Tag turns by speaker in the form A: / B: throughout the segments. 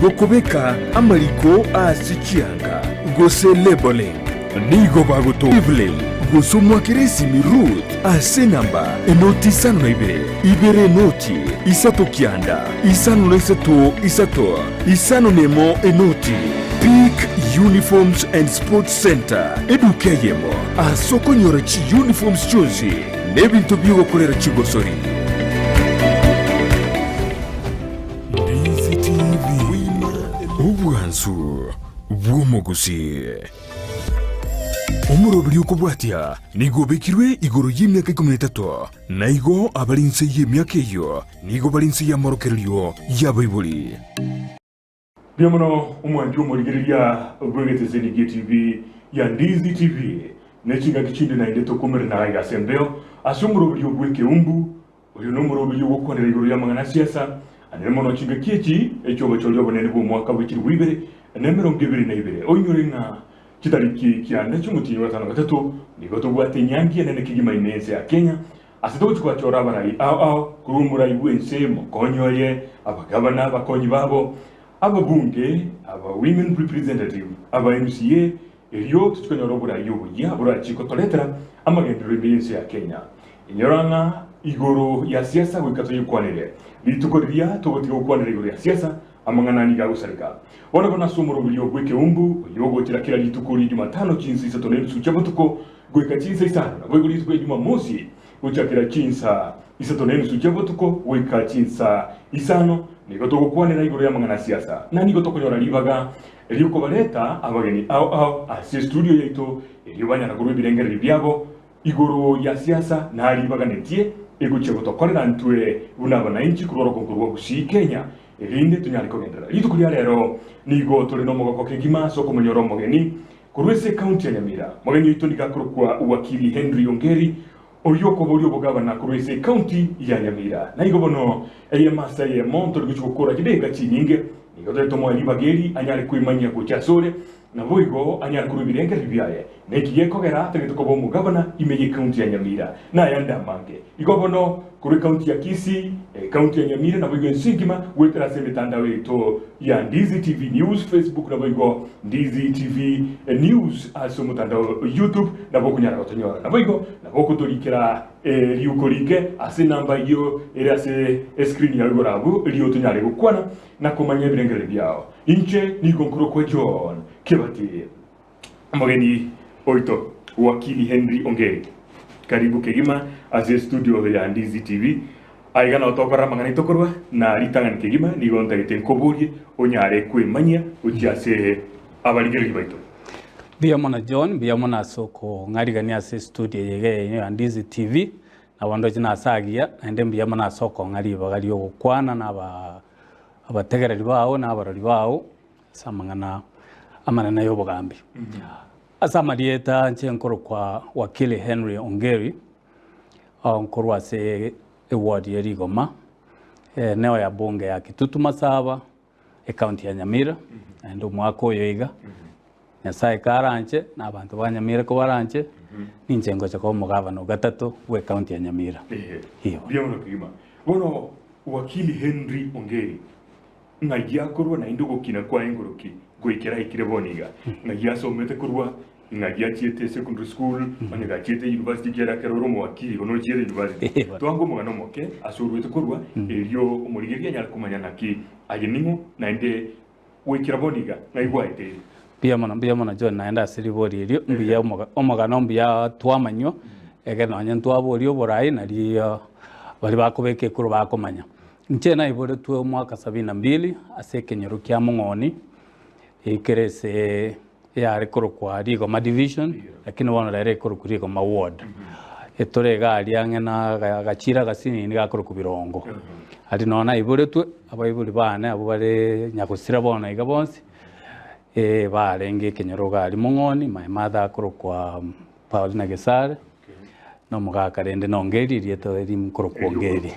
A: Gokobeka amaliko asichianga gose labeling nigo bagoto eveling gosumwa kirisimi root asenamba enoti sano na ibere noti isato kianda isano na isato isano nemo enoti Peak Uniforms and Sports Center edukeyemo asoko nyorachi uniforms chonzi nebintu byo gukorera kigosori ubwanzu bw'umuguzi umurobiri ukubwatya nigobekirwe igoro y'imyaka 13 naigo abarinse y'imyaka iyo nigo barinse y'amorokeryo y'abayibuli
B: Biamono umwanju umurigeria ubwegeteze ni GTV ya Ndizi TV nechinga kichinde na indeto komere na raiga sembeo asumurobiri ubweke umbu uyu numurobiri wokwanira igoro y'amangana siasa anemono chinga kichi echo bacholyo bonene bo mwaka bukiri wibere nemero 22 onyorenga kitariki kianda cy'umutinyi wa 5 nigo tubwate nyangi nene kigima inense ya Kenya asito chukwa chora barayi kurumura ibwense mukonyoye abagabana bakonyi babo ababunge aba women representative aba MCA eriyo tukanyoro barayi ubuya burachiko toletera amagendero y'inense ya Kenya inyoranga igoro ya siasa wikato yikwanire bitukorya tubotira ukwanire igoro ya siasa amanganani ga gusarika wana bona somoro buriyo gweke umbu yogo kirakira litukuri Jumatano chinsi satoneni suchabotuko gweka chinsa isana gwego litwe Jumamosi uchakira chinsa isatoneni suchabotuko weka chinsa isano niko tokukwanira igoro ya mangana siasa na niko tokonyora libaga eliuko baleta abageni ase studio yeito elibanya na guru birengera byabo igoro ya siasa na libaga netie eguchego tokorera ntwe bunabana inchi kuroro konkurwa gushi Kenya elinde tunyariko gendera yitukuri rero nigo turi no mogoko kigima soko munyoro mogeni kurwese county ya Nyamira mogeni yitondika kurukwa uwakili Henry Ongeri oyoko bori obugabana kurwese county ya Nyamira naigo bono eye masa ye monto gukora kibega kinyinge nigo teto mo libageri anyari kwimanya kuchasore na boigo anyari kurubirenge ribyaye nekiye kogera tegeko bo mugabana imeye county ya Nyamira na yanda mange igo bono kuri county ya Kisii county ya Nyamira na boigo nsingima wetera semitanda weto ya Ndizi TV News Facebook na boigo Ndizi TV News asomutanda YouTube na boku nyara otonyora na boigo na boku tolikira liukolike ase namba yo ere ase screen ya gorabu liyo tonyare gukwana na komanya birengere byao inche ni konkuro kwa John kebati mogeni oito wakili Henry Ongeri karibu kegima ase studio ya Ndizi TV aigana otokora mangana itokorwa na ritangani kegima ni gonta gitenkoburi onyare kwemanya uchiase abaligeri baito
C: Biamona John biamona soko ngarigani ase studio yege ya Ndizi TV na wando jina sagia ende biamona soko ngari bagali yo kwana na abategereri bawo na abarori bawo samangana amana nayo bogambi asama dieta nchenkoro kwa wakili Henry Ongeri onkorwa se award ya Rigoma neo ya bunge ya Kitutu Masaba county ya Nyamira ndo mwako yoiga nyasaye karanche na abantu ba Nyamira ko baranche ninjengo cha ko mugabano gatatu we county ya Nyamira
B: hiyo biamono kigima bono wakili Henry Ongeri ngagia kurwa na indugo kina kwa engoroki goikera ikireboniga ngagia somete kurwa ngagia chiete secondary school maniga chiete university kera keroro mu wakili ono chiete university twango mugano moke asurwete kurwa elio umurigeria nyara kumanya naki ayeningo na inde wikiraboniga naigwa ite
C: biamona John naenda asiribori elio mbiya omugano mbiya twamanyo ege nanya twabori oborai nari bali bakobeke kuro bakomanya nchena ibore tuwe mwaka 72 ase kenyero kya mungoni ikerese ya rekoro kwa Rigoma division lakini wana rekoro kuri Rigoma ward etorega ali angena gachira gasini ni gakoro kubirongo ati nona ibore tuwe abayiburi bana abo bare nyakosira bona igabonsi barenge kenyero gali mungoni my mother akoro kwa Paulina Gesare no mugaka rende nongeri rieto eri mukoro kwongeri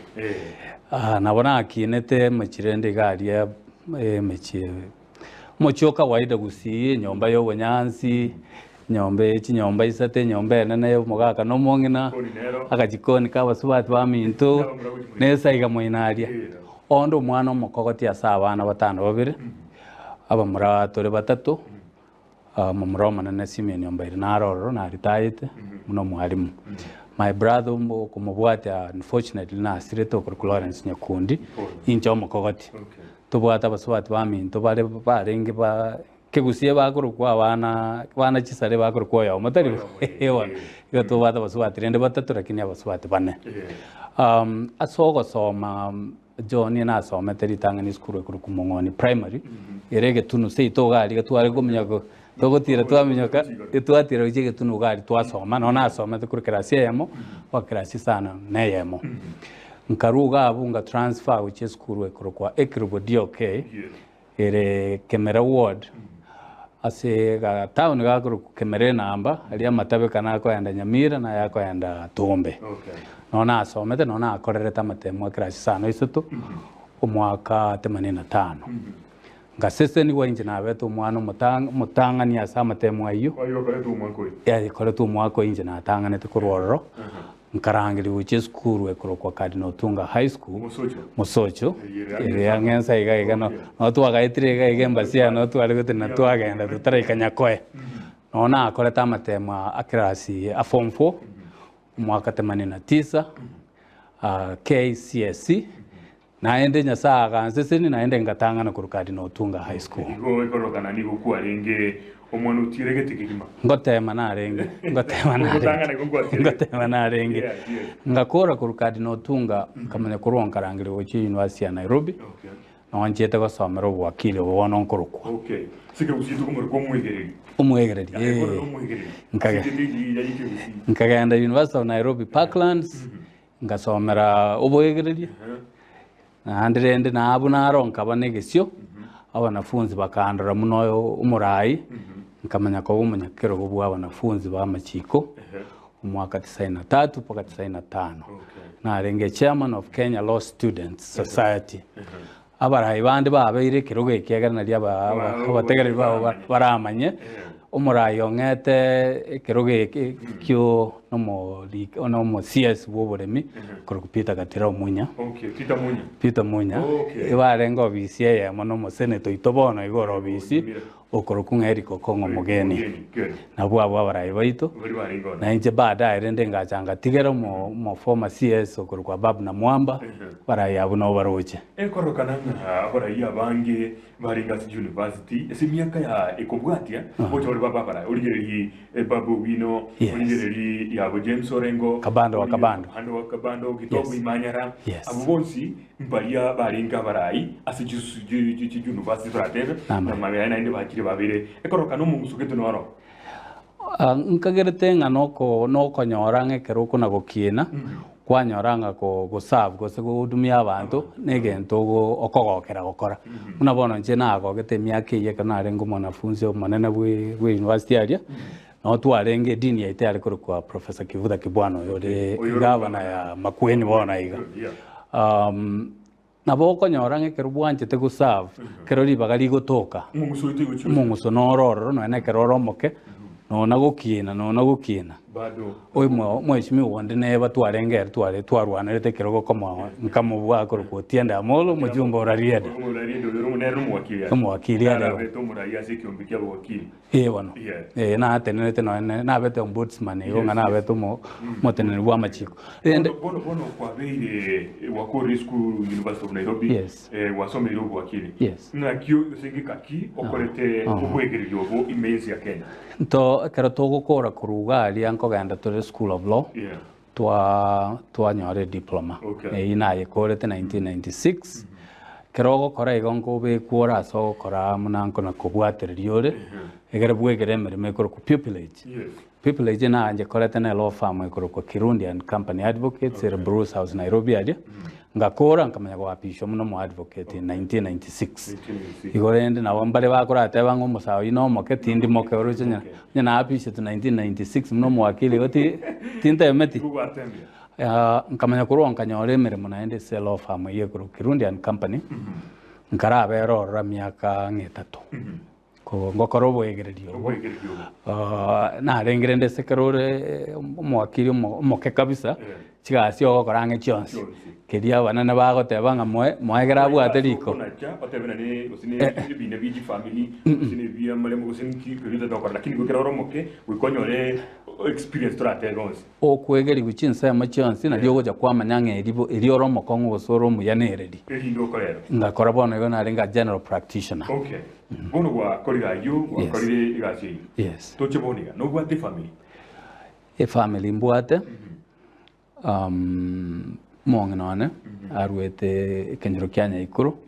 C: nabona akinete machirende gali ya mechi mochoka waida gusi nyomba yo bonyansi nyombe chinyomba isate nyombe nene mugaka no mongina akajikoni kabasubati ba minto nesa iga moinaria ondo mwana omukogoti asa abana batano babire abamura tore batatu mumura manene Simeon Ombaire narororo na retired muno mwalimu. My brother kumubwata unfortunately na asirete okuru Lawrence Nyakundi incho mukogoti. Tubwata baswati baminto bale barenge ba kegusie bakuru kwa bana chisare bakuru kwa ya mutari ewa yo tubwata baswati rende batatu lakini abaswati bane. Asogo soma John na asoma teritangani skuru ekuru kumongoni primary erege tunu sei togali gatware gumenya go togotira twamenyoka twatira ujige tunu gali twasoma no nasoma kuri class yemo wa class sana neyemo nkaruga abunga transfer uche skuru ekuru kwa ekrubo DOK ere Kemera ward ase ga town ga kuru Kemera namba ali amatabe kana ko yanda Nyamira na yako yanda Tumbe no nasomete no nakorere tamatemo wa class sana isutu umwaka 85 ngasese ni wenje na beto mwana mutangani asa matemo ayo kore tu mwako inje na tangane te kurororo nkarangiri uche skuru ekoro kwa Cardinal Tunga High School Musocho ere angensa iga no twagaitire iga embasia no twari na twagenda tutara ikanyakoe no na akore tamatemo akirasi a form 4 mwaka 89 KCSE naende nyasaga nseseni naende ngatangana ku Cardinal Tunga High School
B: ikorokana ni gukwa renge omwana utirege tikigima
C: ngotema narenge ngakora ku Cardinal Tunga kamanya kuronka rangire wochi University ya Nairobi no njete gosomera obwakili obona nkorokwa
B: sike usitu kumuriko
C: umwegereri nkagenda University of Nairobi Parklands ngasomera obwegereri Andrende na abu naronka banegesyo abanafunzi bakandura muno umurai nkamanya ko umunyakero bwo abanafunzi ba machiko umwaka 93 paka 95 na renge chairman of Kenya Law Students Society abarai bandi babeire kiroge kegana ria abategeri babo baramanye umurai ongete kiroge kyo no CS boboremi kuri Peter Gatira Munya Peter Munya ibarengo bisi ye mono mo senator itobono igoro bisi okoro kungeriko kongo mugeni nabwo abo abarai baito na inje bada irende ngachanga tigero mo former CS okoro kwa babu na mwamba barai abo no baroche
B: ekorokana abarai abange baringa university ese miaka ya ekobwatia bocho baba barai origereri babu wino origereri yabo James Orengo
C: Kabando
B: gitobu imanyara abo bonsi mbaria baringa barai asijus university ratera na mabya inde bakire babire ekorokana mu musugeto noro
C: nkagerete noko nyorange keruko na gokina kwanyoranga ko serve gose gudumia abantu negento okogokera gokora muna bono nje nago gete miaka ye kana rengo mwanafunzi manene bwe university aria no twarenge dini ya itali kwa Professor Kivuda Kibwano yode gavana ya Makueni bona iga naboko nyorange kerubwanje te gusave kerori bagali gotoka munguso nororo no ene keroro moke no nagukina
B: bado
C: oimo mweshimi wonde ne batwarengere twarwanirete kirogo koma nkamubwa ko tiende amolo mujumba orariede umwakili ya
B: beto muraya sekiombikia wakili
C: wano na atenete no na beto ombudsman yo ngana beto motenere bwa machiko
B: bono kwa beire wako school University of Nairobi wasome iro wakili na kyo singikaki okorete ubwegeri yobo imezi ya Kenya
C: to kero togokora kuruga ali ankogenda to School of Law twa nyore diploma ina yekorete 1996 kerogo kora igongo be kwora so kora munanko na kubwatereriore egere bwegere merime koro ku pupillage na anje korete na law firm koro ku Kirundi and Company Advocates at Bruce House Nairobi adia ngakora nkamanya kwa pisho muno mu advocate in 1996 igorende na wambale bakora atebango musawo ino moke tindi moke oronya na apisho to 1996 muno mu wakili oti tinta emeti nkamanya kuronka nyore merimo naende law firm ye kuro Kirundi and Company nkara berora miaka ngetatu ko ngokoro bwegererio na rengerende sekerore mu wakili moke kabisa chigasi ogokora ng'e chionsi keria abanene bagoteba ng'a moe kera abwate riko
B: otebena ne gusine bine biji family gusine bia maremo gusine ki periodo dokora lakini gukera oromoke wikonyore experience torate gonse
C: okwegeri guchinsemo chionsi nario ogocha kwamanya ng'a eri oromoko ng'ogosora omuyanereri
B: erindo okorero
C: ngakora bono igo nare nga general practitioner.
B: okay bono gwakorira yo gwakorire igasi eyi
C: Yes.
B: toche boniga nobwate family
C: Efamily mbwate mong'e none arwete ekenyero kia Nyaikuru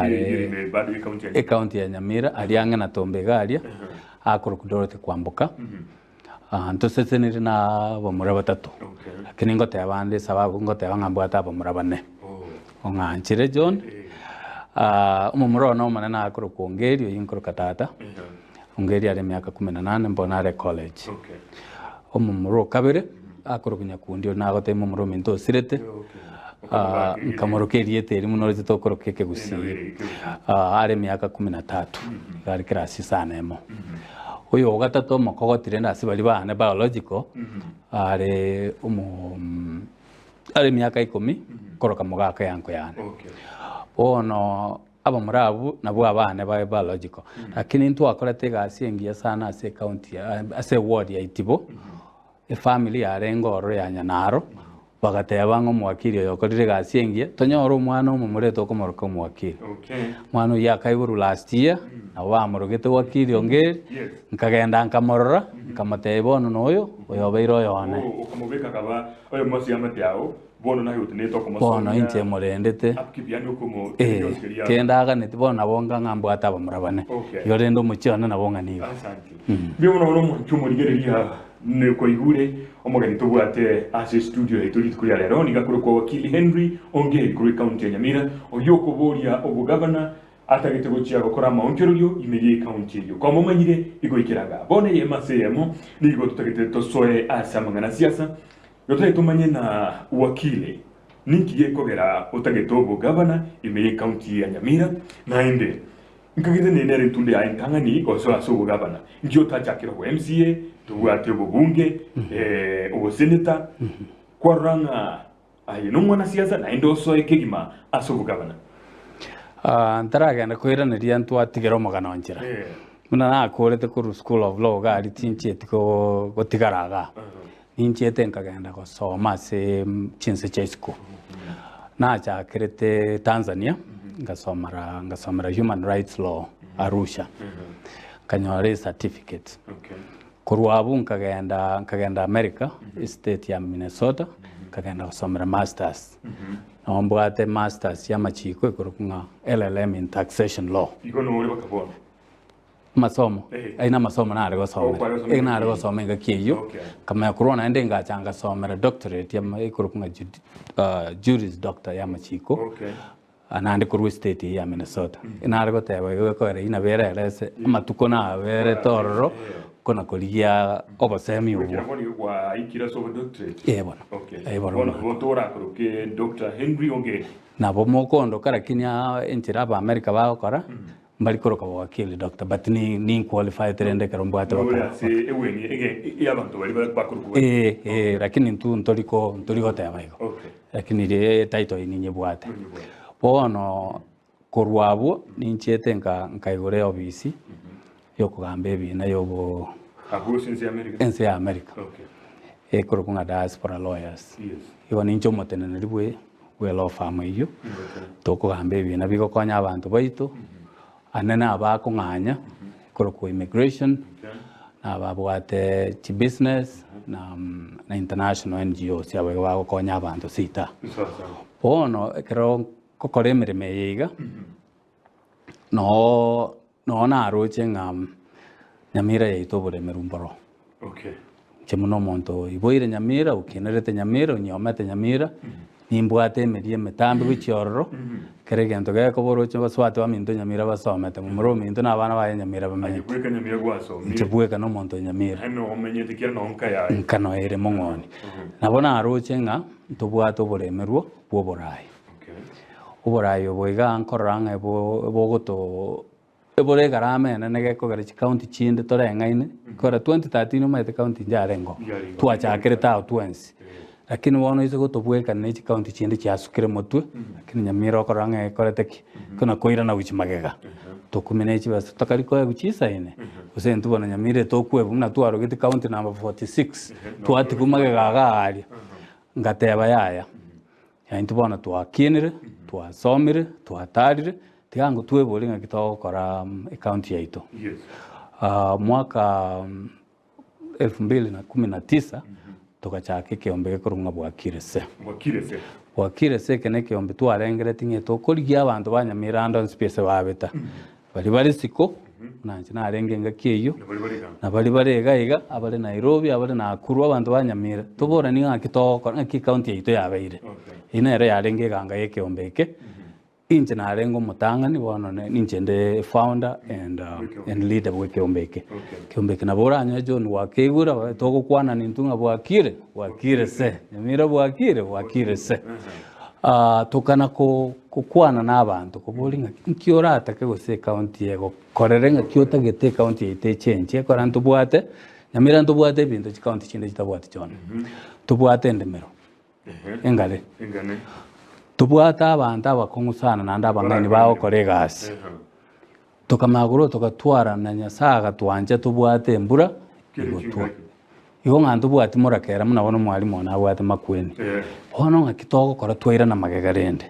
B: Irime bado ikaunti ya
C: ekaunti ya Nyamira ari ang'e na Tombega aria akoroku Dorothy kwamboka ntosesenire na bamura batatu lakini ngoteba ande sababu ngoteba ng'a mbwate abamura bane ong'anchire John omomura ono omonene akoroku Ongeri oyo nkoroka tata Ongeri ari emiaka 18 mbona are college omomura okabere akoroku Nyakundi oyo nagoteba omomura ominto osirete nkamorokeria eteri muno rite tokoroka ekegusi are emiaka 13 gari kirasi sana emo oyo ogatatu omokogotire ndase bari bane biological are emiaka 10 koroka mogaka yanko yane bono abamura abu nabo abane ba biological lakini ntwakorete egasi engiya sana ase county ase ward ya Itibo efamily yare ngoro ya Nyanaro bagateba ng'a omwakiri oyo okorire egasi engiya tonyora omwana omomura tokomoroka omwakiri mwana oyo akaiguru last year nabo bamorogete wakiri Ongeri nkagenda nkamorora nkamoteba bono noyo oyo obeire oyone
B: okomobeka kaba oyo mosi amate ao bono nayo teneto komasomo
C: bono inche morendete
B: apkibyani okomo
C: kenda aganete bono nabo ng'a mbwate abamura bane igo rende omochione nabo ng'anigo
B: asante biono bono omoncho omorigereria nekoigure omogeni tobwate ase studio eto ritukuria rero nigakorokwa wakili Henry Ongeri kuri county ya Nyamira oyo okoboria obugabana atagete gochia gokora maonkerorio imeri county yo kwa momanyire igoikeraga bone ye masemo nigo tutagete tosoe ase amangana siasa yote tumanye na wakili ninki yekogera utagete obugabana imeri county ya Nyamira naende nkagite nenere ntunde ya nkangani oso aso obugabana ngio tachakira ko MCA tubwate obubunge obuseneta kwaranga aye nomwana siasa naende oso ekegima aso obugabana
C: ntaragenda kwiraneria ntwatigera omogana onchera muna nakorete kuru school of law gari tinchieti gotigaraga ninchiete nkagenda gosoma ase chinse chia isiko nachakirete Tanzania ngasomera human rights law Arusha kanyore certificate kurwa abu nkagenda America state ya Minnesota nkagenda gosomera masters nombwate masters ya machiko ikorokunga LLM in taxation law
B: igono uri bakabona
C: masomo aina masomo na nare gosoma ngakiyo kama corona ende ngachanga somera doctorate ya ikorokunga juris doctor ya machiko anande kurwa state ya Minnesota inare goteba igokora ina bere rese matuko na bere tororo kona koligia obasemi ubu
B: kwa ikira so doctorate
C: bono
B: bontora kuruke Dr. Henry Ongeri
C: nabo mokondo karakinya enchira ba America bakora mbali koroka wakili doctor but ni qualified rende karombwate
B: bakora eweni ege abantu bali bakuruka
C: lakini ntoriko teba iko lakini ile title ni nyebwate bono korwabo ninchete nkaigore obisi yokugamba ebina yobo ense ya America ekorokunga diaspora lawyers igo nincho moteneneri bwe law firm iyo tokugamba ebina bigokonya abantu baito anene abakung'anya korokwa immigration nababwate business na international NGOs yabo bagokonya abantu sita bono ekero kokora emereme yiga no naroche ng'a Nyamira yaito oboremeru mboro chemuno omonto iboire Nyamira ukinerete Nyamira unyomete Nyamira nimbwate emerie emetambe gochiororo kere gento gekoboroche baswate baminto Nyamira basomete momoro minto na abana ba Nyamira bamenye nchebweka no monto Nyamira nkano ere mong'oni nabona aroche ng'a ntobwate oboremerwo bwoborai oborai oboiga nkorora ng'a bogoto ebore garame nene gekogera county chinde toreng'aine kora 2013 omaete county njarengo twachakire tao twensi lakini wono ise gotobweka ne county chinde chiasukire motwe lakini Nyamira okoranga ekorete ki kuna koira na uchi magega tokumene chibasa takariko guchisa ine use ntubona Nyamira tokwebu na twaro giti county number 46 twati kumagega gari ngateba yaya ya ntubona twakinire twasomire twatarire tigango twebole ngakitokora county yaito
B: Yes.
C: Mwaka 2019 tukachaka kiombe kurunga bwakirese bwakirese kene kiombe twarengere tinge tokorigia abantu ba Nyamira ando space babeta bari siko nanje narenge ngakiyo na bari barega iga abari Nairobi abari Nakuru abantu ba Nyamira tubora ni ngakitoko ngaki county yaito yabeire ina era yarenge ganga yekiombe inje narengo mutangani bono ninje nde founder and leader bwe kiombeke kiombeke na boranya John wakegura toko kwana nintunga bwakire se Nyamira bwakire se tokana ko kwana n'abantu kubolinga nkiora atake gose county yego korerenga kiota gete county ite change ko rantu bwate Nyamira ntubwate bintu county chinde chitabwate John tubwate ndemero engale tubwata abantu abakungu sana nanda abangani bawo kolegasi tukamaguru tukatwara na Nyasaga twanje tubwate mbura igotwa igo ngantu bwati murakera muna bono mwalimu na bwate makweni hono ngakitoko kora twaira na magegarende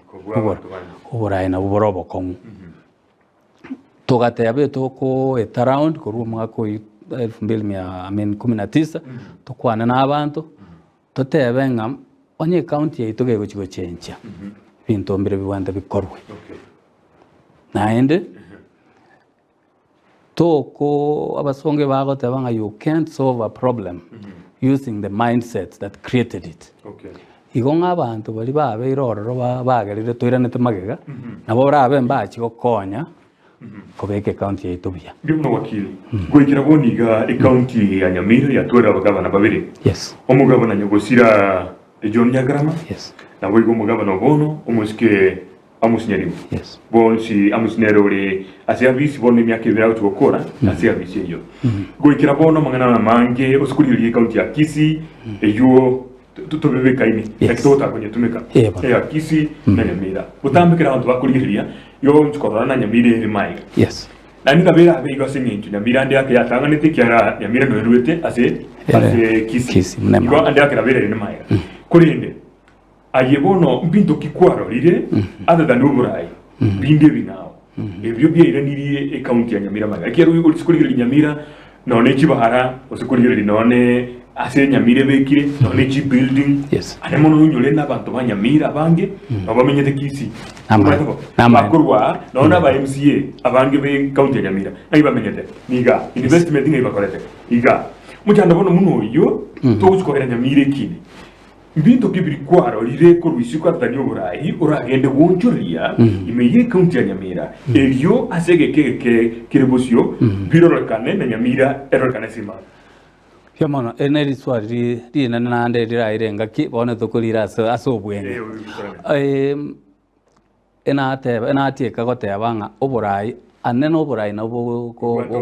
C: ubura ina buborobo kongu tugatebe toko around kuru mwaka 2019 tukwana na abantu tutebe ngam onye county yaito gego chigo chencha bintu mbere biwanda bikorwe naende toko abasonge bago tabanga you can't solve a problem using the mindset that created it igonga abantu bali babe irororo bagerire toiranete magega nabo brabe mbachi gokonya kobeke county yaito bia
B: Bimno wakili gwekira boniga county ya Nyamira yatwera abagabana babiri
C: yes
B: omugabana nyogosira John Nyagrama
C: yes
B: na boigo mugabana bono umuske amusinyarimu
C: yes
B: bonsi amusinyarore asiabisi bono myaka ibira utokora asiabisi yo gwekira bono mangana na mange osukuririye county ya Kisii eyo tutobebeka ine ekitota kwenye tumeka ya Kisii na Nyamira utambikira abantu bakuririya yo nchkorana na Nyamira iri mai
C: yes
B: nani kabera abiga semintu Nyamira ndi yake yatanganite kyara Nyamira no ruete ase Kisii ngo andi yake kabera iri mai kurinde ayebono mbinto kikwaro lire other than uburai binde binao ebyo byeraniriye county ya Nyamira mai akero ulisikurigira Nyamira none kibahara usikurira none ase Nyamira bekire none chi building aremo no nyole n'abantu ba Nyamira bange abamenyete Kisii amakurwa none aba MCA abange be county ya Nyamira ayi bamenyete niga investment ngai bakorete iga mujanda bono muno yo to usikorera Nyamira kine mbinto kibiri kwaro lireko rwisiko atani uburai uragende wonchoria imeye county ya Nyamira elio asege kirebosio birorokane na Nyamira erorokane sima
C: Yamana eneri swari ri na nande ira irenga ki bone tokulira aso bwenge enate kagote abanga oburai aneno oburai na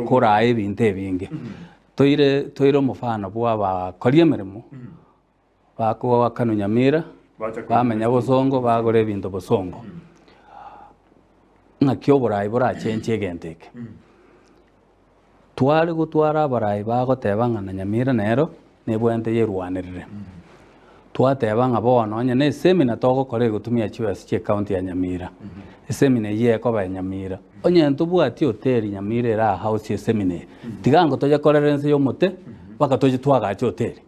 C: korai binte binge toire mufano bwa ba korie meremo bako wakano Nyamira bamenya bosongo bagore bintu bosongo ngakyo burai bura chenche genteke twari gutwara barai bagotebanga na Nyamira nero nebwente yerwanirire twatebanga bono nya ne seminar togo kore gutumia chiwasi che county ya Nyamira seminar ye ko ba Nyamira onye ntubwati hoteli Nyamira era house seminar tigango toje korerense yo mote baka toje twaga che hoteli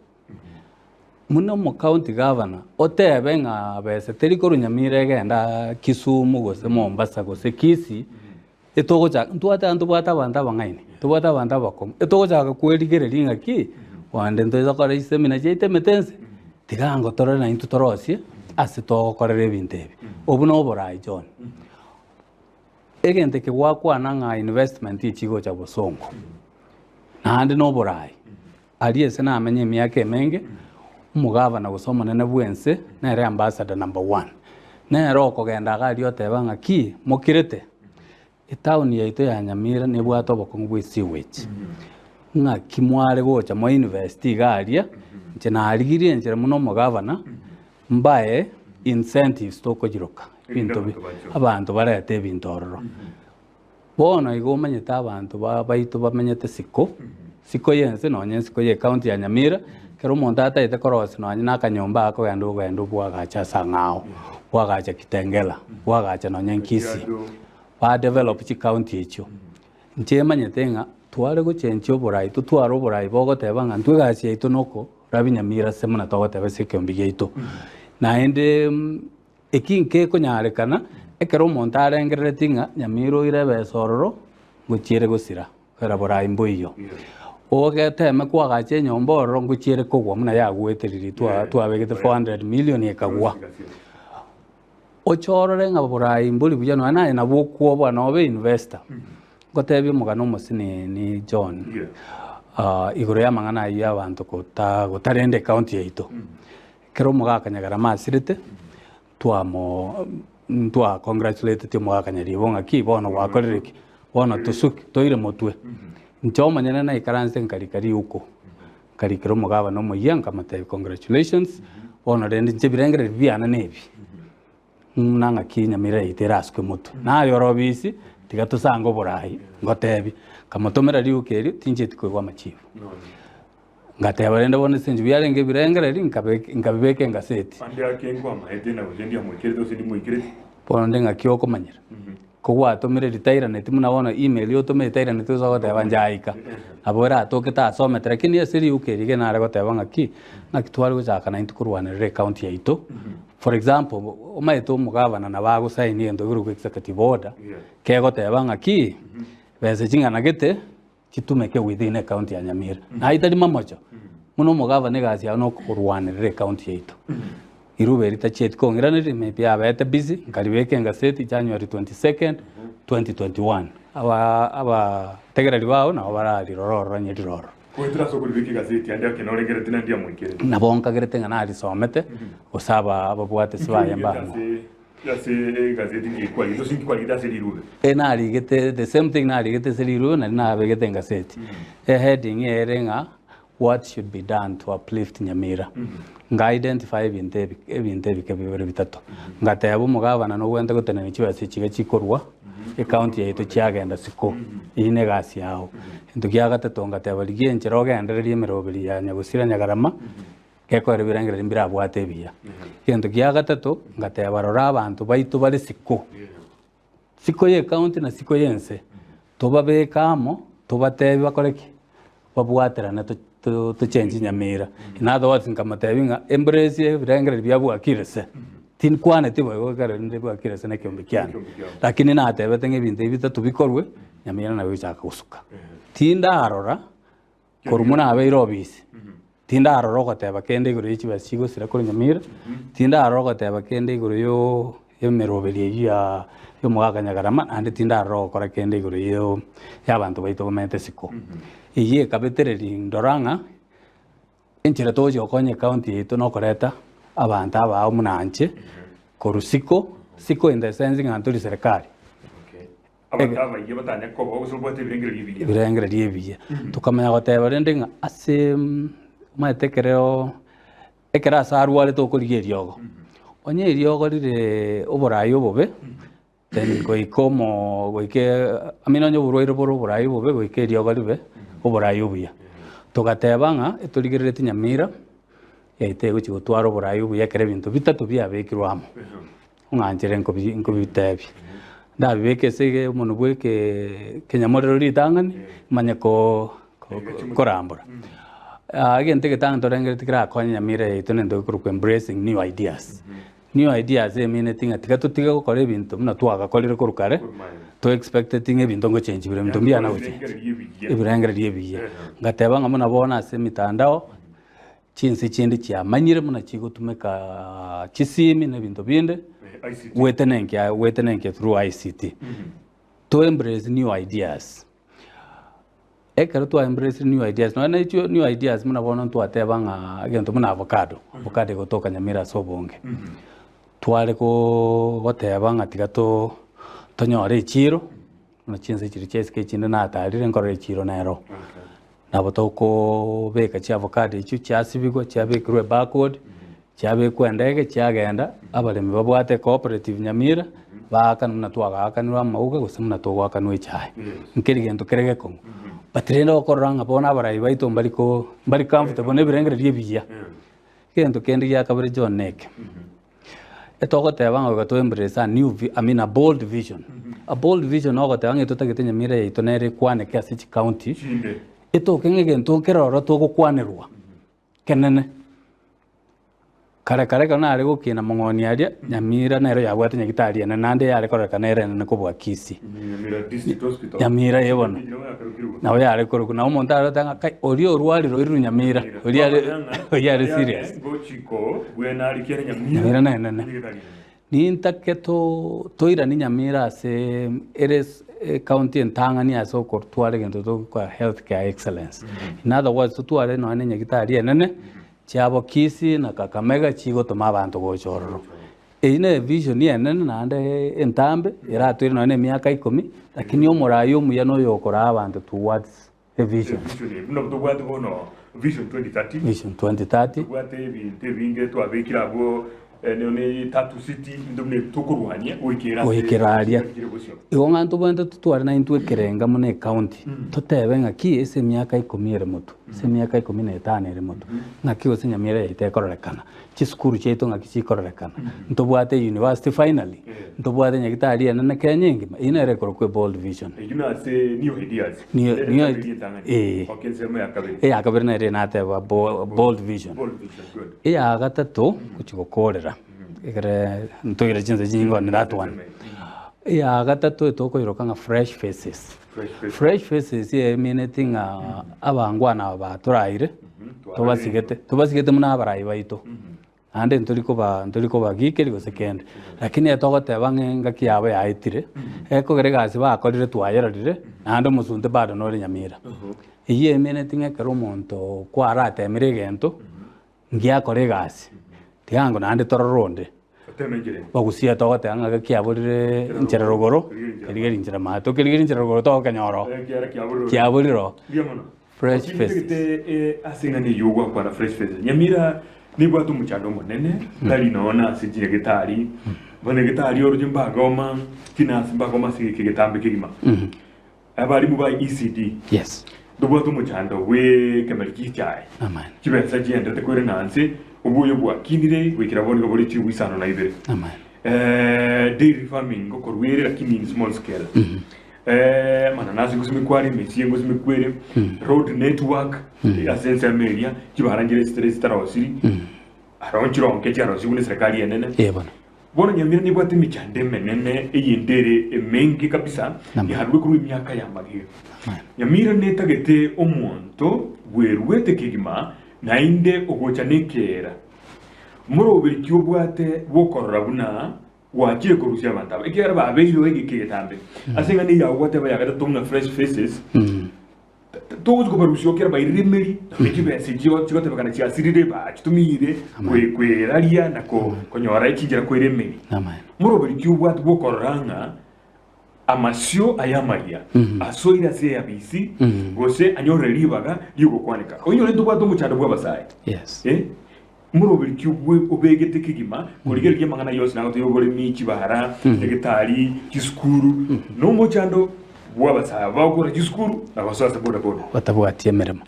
C: muno mu county governor otebe nga bese terikoro Nyamira genda Kisumu gose Mombasa gose Kisii etogo cha ntwata abantu abangaine tubata abantu abakom etogo cha kweligere linga ki wande ntoza kora seminar jeite metense tigango torore na into torosie ase to korere bintebi obuno oborai John egente ke wakwana nga investment ichigo cha bosongo nande no borai aliese na amenye myaka emenge umugavana gusoma nene bwense na ere ambassador number 1 na ero kogenda gali otebanga ki mokirete itauni yaito ya Nyamira ne bwato bokongu bwe sewage nga kimware gocha mo university galia nche na aligirie nche muno umugavana mbae incentives tokojiroka bintu bi abantu barete bintu ororo bono igo manyete abantu baitu bamenyete siko yense nonye siko ye county ya Nyamira kero omonto ataete korosi nonye nakanyomba akogenda bwagacha sang'ao bwagacha Kitengela bwagacha nonye Nkisi badevelop chi county echo nche manyete ng'a tware gochenchia oborai tutwara oborai bogoteba ng'a ntwegasi yaitu noko rabi Nyamira semuna togoteba ase ekiombe giaitu naende ekinke konyarekana ekero omonto arengerereti ng'a Nyamira oire ebesa ororo ngochiere gosira kera borai mboiyo ogeteme kwagacha enyomba ororo ngochiere kogwa muna yagweteriri twabegete 400 million ekagwa ochorore ng'a borai mbori buya no naye nabo kwobwa nobe investor gotebia omogano omosini ni John igoro ya mang'ana ya abantu gotarende county yaitu kero omogakanyagara masirete twa congratulate ti omogakanyari bonga ki bono gwakorire ki bono tusuki toire motwe ncho manyene na ikaranse nkari uko kari kero omogabana omoyia nkamate congratulations bono rende nche birengere biana nebi nanga ki Nyamira itera asukwe motwe nayo robisi tiga tusanga oborai ngotebi kamotomera riukeri tincheti kwegwa machifu ngateba rende bone sinji byarenge birengereri nkabibeke ngaseti
B: ande akengwa mahete na ujendi amwekere to sindi mwekere
C: bono ndenga kioko manyira kogwatomire retirement muna bono email yotomire retirement uzogoteba njaika abora atoketa asomete lakini esiri ukeri genare goteba ngaki nakitwari gochaka na intukurwanire county yaitu for example omaito omugabana na bagosaini endo guru executive order kegoteba ngaki bese chingana gete kitumeke within a county ya Nyamira na itari mamocho muno omugabana gasi ya no kurwanire county yaitu iruberi tachet kongiranire maybe abete busy nkalibeke ngaseti January 22nd 2021 aba tegereri bao na barari rororo nyiriroro
B: kwetera so kulibeke gazeti ande akenorengere tina ndia mwikere
C: nabonka gerete ngana ari somete osaba ababwate sibaya mbana
B: yase gazeti ngikwali to sinki kwali dase lirube
C: nari gete the same thing nari gete seliru na begete ngaseti heading erenga what should be done to uplift Nyamira nga identify ebintebi kebibere bitatu ngateba omugabana no gwenda gotena nichibase chiga chikorwa county yaitu chiagenda siko ine gasi yao into kiagatatu ngateba ligenchero ogendererie emeroberi ya Nyagusira Nyagarama gekore birengere mbira bwate biya into kiagatatu ngateba rora abantu baitu bari siko ye county na siko yense tobabekamo tobatebi bakoreki babwaterana to change Nyamira in other words nkamatebinga embrace birengere byabwakirese tin kwane tibo gare ndibwakirese na kiombe kyane lakini na atebete ngebinte bitatu bikorwe Nyamira na bichaka gusuka tinda arora korumuna abeiro obisi tinda arora goteba kende iguru y'ikibasigo sira kuri Nyamira tinda arora goteba kende iguru yo emeroberi ya Omogakanyagara ande tinda arora gokora kende iguru yo y'abantu baito bamente siko iye kabetereri ndoranga enchira toje okonye county yaitu no koreta abantu abao munanche korusiko siko in the sense nganturi serikali
B: abantaba iye batanya ko bosobote
C: birengere liebiye tukamenya goteba rende nga ase matekereo ekera sarwale to korigeriogo onye eriogo rire oborayo bobe then goikomo goike amino nyo burwaire borayo bobe goike eriogo ribe oborayo buya tugateba nga eturigerete Nyamira yaite guchi gutwara oborayo buya kere bintu bitatu byabekirwamo unganjere nko bitebi ndabibeke sege umuntu bweke kenyamorero ritangani manya ko korambura agente getanga torengere tikira konya Nyamira yaite nendo kuru embracing new ideas emine tinga tikatutiga gukora ibintu muna twagakorire kurukare to expecting ebintu ngo change bire bintu bya nawe ibirengere riebiye ngateba nga muna bona ase mitandao chinsi chindi kya manyire muna chigutumeka chisimi na bintu binde wetenenke through ICT to embrace new ideas ekero to embrace new ideas no na new ideas muna bona twateba nga agento muna avocado gotoka Nyamira sobonge twale ko goteba nga tigato tonyore ichiro na chinse chiri cheske chinde na atarire nkore ichiro nero nabo toko beka chi avocado ichu chasibigwa chabekirwe barcode chiabe kwendege chiagenda abaremi babwate cooperative Nyamira bakana muna twagakanirwa amauga gose muna twagakanirwa chai nkiri gento kerege kongo batirenda okoranga bona abarai baito bari comfortable ne birengere bia gento kendi ya kabere John Neck etogoteba ngo gato embrace a bold vision a bold vision ogoteba ngito tagete Nyamira yaito nere kwane kasi county etokenge gento keroro togokwanirwa kenene kare kana ari gukina mongoni aria Nyamira nero yagwate nyagitari ene nande yari koreka nere nene kubwa kisi Nyamira yebona nawe yari koruku na umuntu arotanga kai ori orwari roiru Nyamira ori ari serious Nyamira nene ni ntaketo toira ni Nyamira se eres county entangani aso kortware gento to kwa healthcare excellence in other words tutware no ane nyagitari ene chiabo kisi na Kakamega chigo toma abantu gochororo ine vision ene nande entambe iratwire no ene miaka 10 lakini omorayo muya no yokora abantu towards a vision
B: vision 2030
C: vision 2030
B: twate binge twabikirabo ne tatu city ndomne tukurwanya
C: oikeraria igonga ntubanda tutware na intwe kerenga mune county tutebe ngaki ese miaka 10 ere mutu ese miaka 15 ere mutu ngaki ose Nyamira yaite kororekana chiskuru cheto ngaki chikororekana ntubwate university finally ntubwate nyagitari ene na Kenya ngima ina ere korokwe bold vision
B: ejuna se new ideas okensema yakabere
C: yakabere na ere nateba bold vision good ya gatatu kuchigokorera egere ntoire chinze jingo ni that one ya gatatu etokoirokanga fresh faces ye meaning abangwana baturaire tubasigete muna abarai baito ande nturiko bagikeri go second lakini etogoteba ngaki yawe yaitire ekogeregasi bakorire twayerarire ande musunte bado no Nyamira iye meaning ekero omonto kwara atemire gento ngiakoregasi tiango nande tororonde bagusia togote anga kiaburire nchererogoro kerigeri nchera mato kerigeri nchererogoro to kanyoro kiaburiro fresh face
B: asinga ni yugo kwa fresh face Nyamira ni bwatu muchando monene dali nona sijire gitari bone gitari oruje mbagoma finance mbagoma sike gitambe kigima abari mu ba ECD
C: yes
B: bwatu muchando we kemeriki chai
C: amen
B: kibesa jende te kwere nanse ubuyo bwa kinire wikira bonga boli chi wisano na ibere
C: amen
B: dairy farming go korwere lakini in small scale mananasi gusimikwari mesiye gusimikwere road network asense media kibarangire stress tarosiri aronchiro nke cyaro sigune serikali yenene
C: yebona
B: bona Nyamira ni bwate michande menene eyendere mengi kabisa yaharwe kuri imyaka ya magiro Nyamira netagete omonto werwete kigima nainde ogocha nekera murobiri cyobwate bokorora buna wagiye kurusia abantu ikera babeiro egikigetambe asenga ni yawate bayagata tumna fresh faces togo ko barusio kera bayiremeri bikibe sigiyo kigote bakana cyasirire ba kitumire kwe ralia nako konyora ikigira ko iremeri murobiri cyobwate bokororanga amasio ayamaria asoira se abisi gose anyore libaga yugo kwanika onyo le tubwa tumuchando bwa basai
C: yes
B: murobiri cyubwe obegete kigima kurigera ryamangana yose nago tuyogore michi bahara negitari kiskuru no muchando bwa basai bagora kiskuru nabasasa boda
C: batabwatiye meremo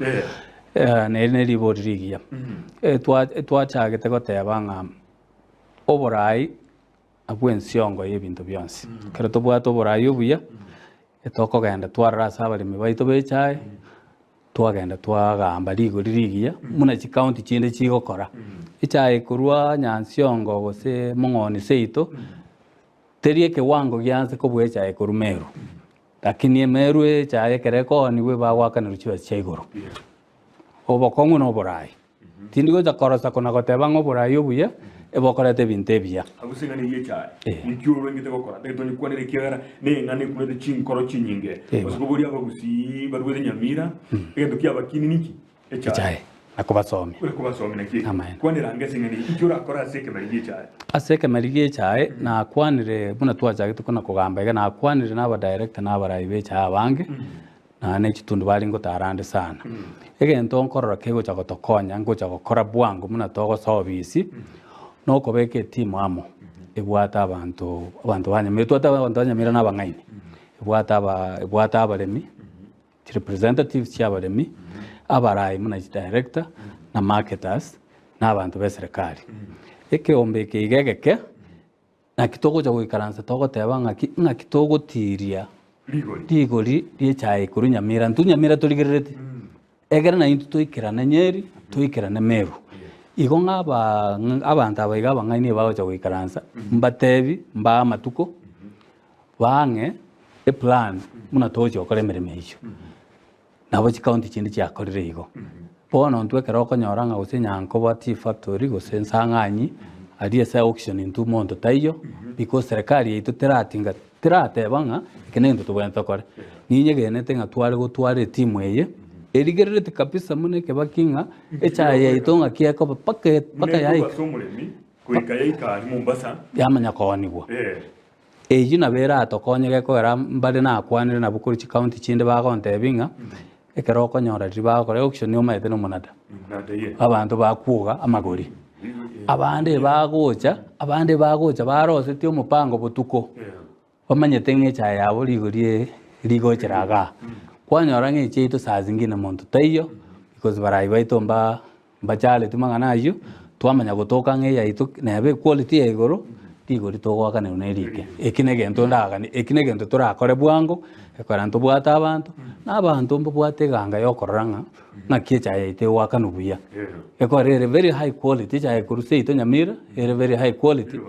C: ne libodirigia twachagete goteba nga oborai abwensiongo y'ebintu byonse kero tobwata oborai obuya etokogenda twararasa abaremi baito bechai twagenda twagamba rigorigia muna chikaunti chinde chigokora ichai kurwa nyansiongo gose mong'oni seito terie kiwango gianse kobwecha ekurumeru lakini emeru echai kereko niwe bagwakana chiwa chaigoro obokongu no borai tindigo jakorosa kona goteba ngo borai obuya ebokorete bintebia
B: agusinga ni yechai nikyuro ngite gokora teto ni kwanere kiara ne ngane kumete chinkoro chinyinge osuburi abagusi barwere Nyamira egento kyabakini niki echai
C: nakubasomi
B: naki kwanera ngesinga ni ikyura akora aseke marigi echai
C: aseke marigi echai na kwanire buna twajagite kuna kugamba ega na kwanire naba director naba raibe echai abange na ne chitundu bali ngotarande sana egento nkorora kegocha gotokonya ngocha gokora bwango muna togo sobisi no kobeke timu amo ebwata abantu banyamira twata abantu banyamira n'abangaini ebwata abaremi representatives cy'abaremi abarayi muna director na marketers n'abantu b'eserikali ekeombeke igegeke na kitogocha goikaransa togoteba ng'aki togotiria ligori riechae kuru nyamira ntunyamira turigererete egera na into toikirana Nyeri toikirana Meru igo abantu abaiga abang'aini bagocha goikaransa mbatebi mba matuko bange plan muna togocha gokora emeremo eyio nabo chikaunti chindi chiakorire igo bono ntwekera okonyora ng'a gose Nyankoba Tea Factory gose Nsang'anyi ari ase auction into monto taiyo because serikali yaitu tirateba ng'a kene gento tobwente tokore ninyegenete ng'a gotwara timu eye erigererete kabisa muna ekebaki ng'a echae yaitu ng'a kiakoba paka yaika yamanya koonigwa eyio nabo eratokonyege kogera mbare nakwanire nabo kori chikaunti chinde bagontebi ng'a ekero okonyora riri bagokora auction omaete na omonada abantu bakuoga amagori abande bagocha barosetie omopango botuko bamanyete ng'echae yabo rigori rigocheraga kwanyora ng'eche yaito saa zingine monto taiyo because barayi baito mbachareti mang'ana aywo twamanya gotoka ng'e yaito nebe quality ya igoro rigori togoakanero nerike eki negento ndagani eki negento torakore bwango ekora ntobwata abantu n'abantu mbobwate eganga yokorora ng'aki echae yaito egwakana buya ekora ere very high quality echae korwa yaito Nyamira ere very high quality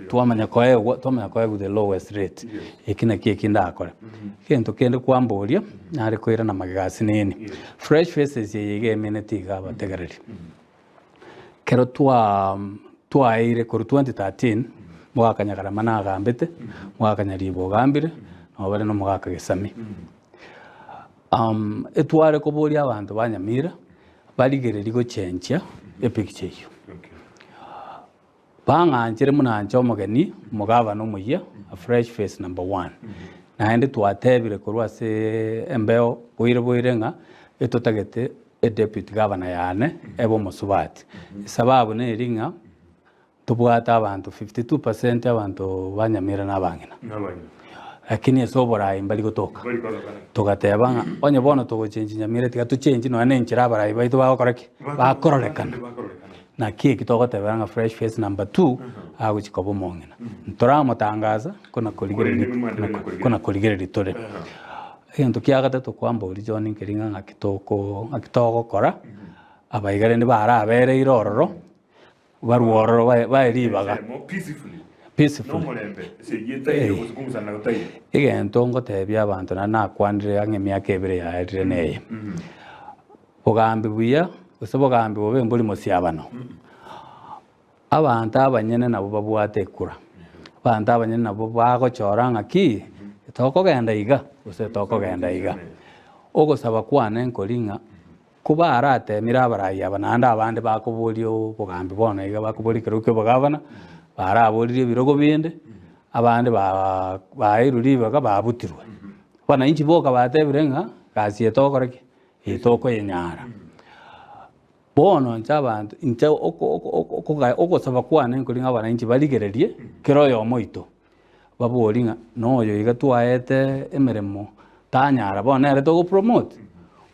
C: twamanya koegwa the lowest rate eki naki eki ndakora gento kende kwamboria nare koira na magasi nini fresh faces yeye eminete iga abategereri kero twaire koru 2013 mwakanyagara managambete mwakanyaribo ogambire nobare no mwaka gesami etware koboria abantu banyamira barigereri gochenchia epicture iyo bang'anchire munancha omogeni omogavana omuya a fresh face number 1 naende twatebire korwa ase embeo boire ng'a etotagete deputy governor yane ebe omosubati sababu neri ng'a tobwate abantu 52% abantu banyamira n'abang'ina lakini ase oborayi mbari gotoka togateba ng'a onye bono togochenchi Nyamira tiga tochenchi nonya enchera abarayi baito bagokora ki bakororekana naki eki togotebera ng'a fresh face number 2 agochikoba omong'ina ntoramotangaza kona korigereri tore egento kia gatato kwambori John nkeri ng'a ng'aki togokora abaiga rende barabereire ororo barwa ororo baeribaga peacefully egento ngotebia abantu nakwanire ang'e emiaka ebere yaerire neye bogambi buya gose bogambi bobe mbori mosiabano abantu abanyene nabo babwate ekura abantu abanyene nabo bagochora ng'aki tokogenda iga gose tokogenda iga ogosaba kwane nkori ng'a kuba aratemire abarayi aba naende abande bakoboria obogambi bono iga bakoboria ekero kia obogavana baraboririe ebirogo binde abande baeirwe ribaga babutirwe bananchi boka batebire ng'a gasi etogokora ki etokoyenyara bono ncha abantu ncha ogosaba kwane nkori ng'a abananchi barigererie kero oyomo ito babori ng'a noyo iga twaete emeremo tanyara bono nere togopromote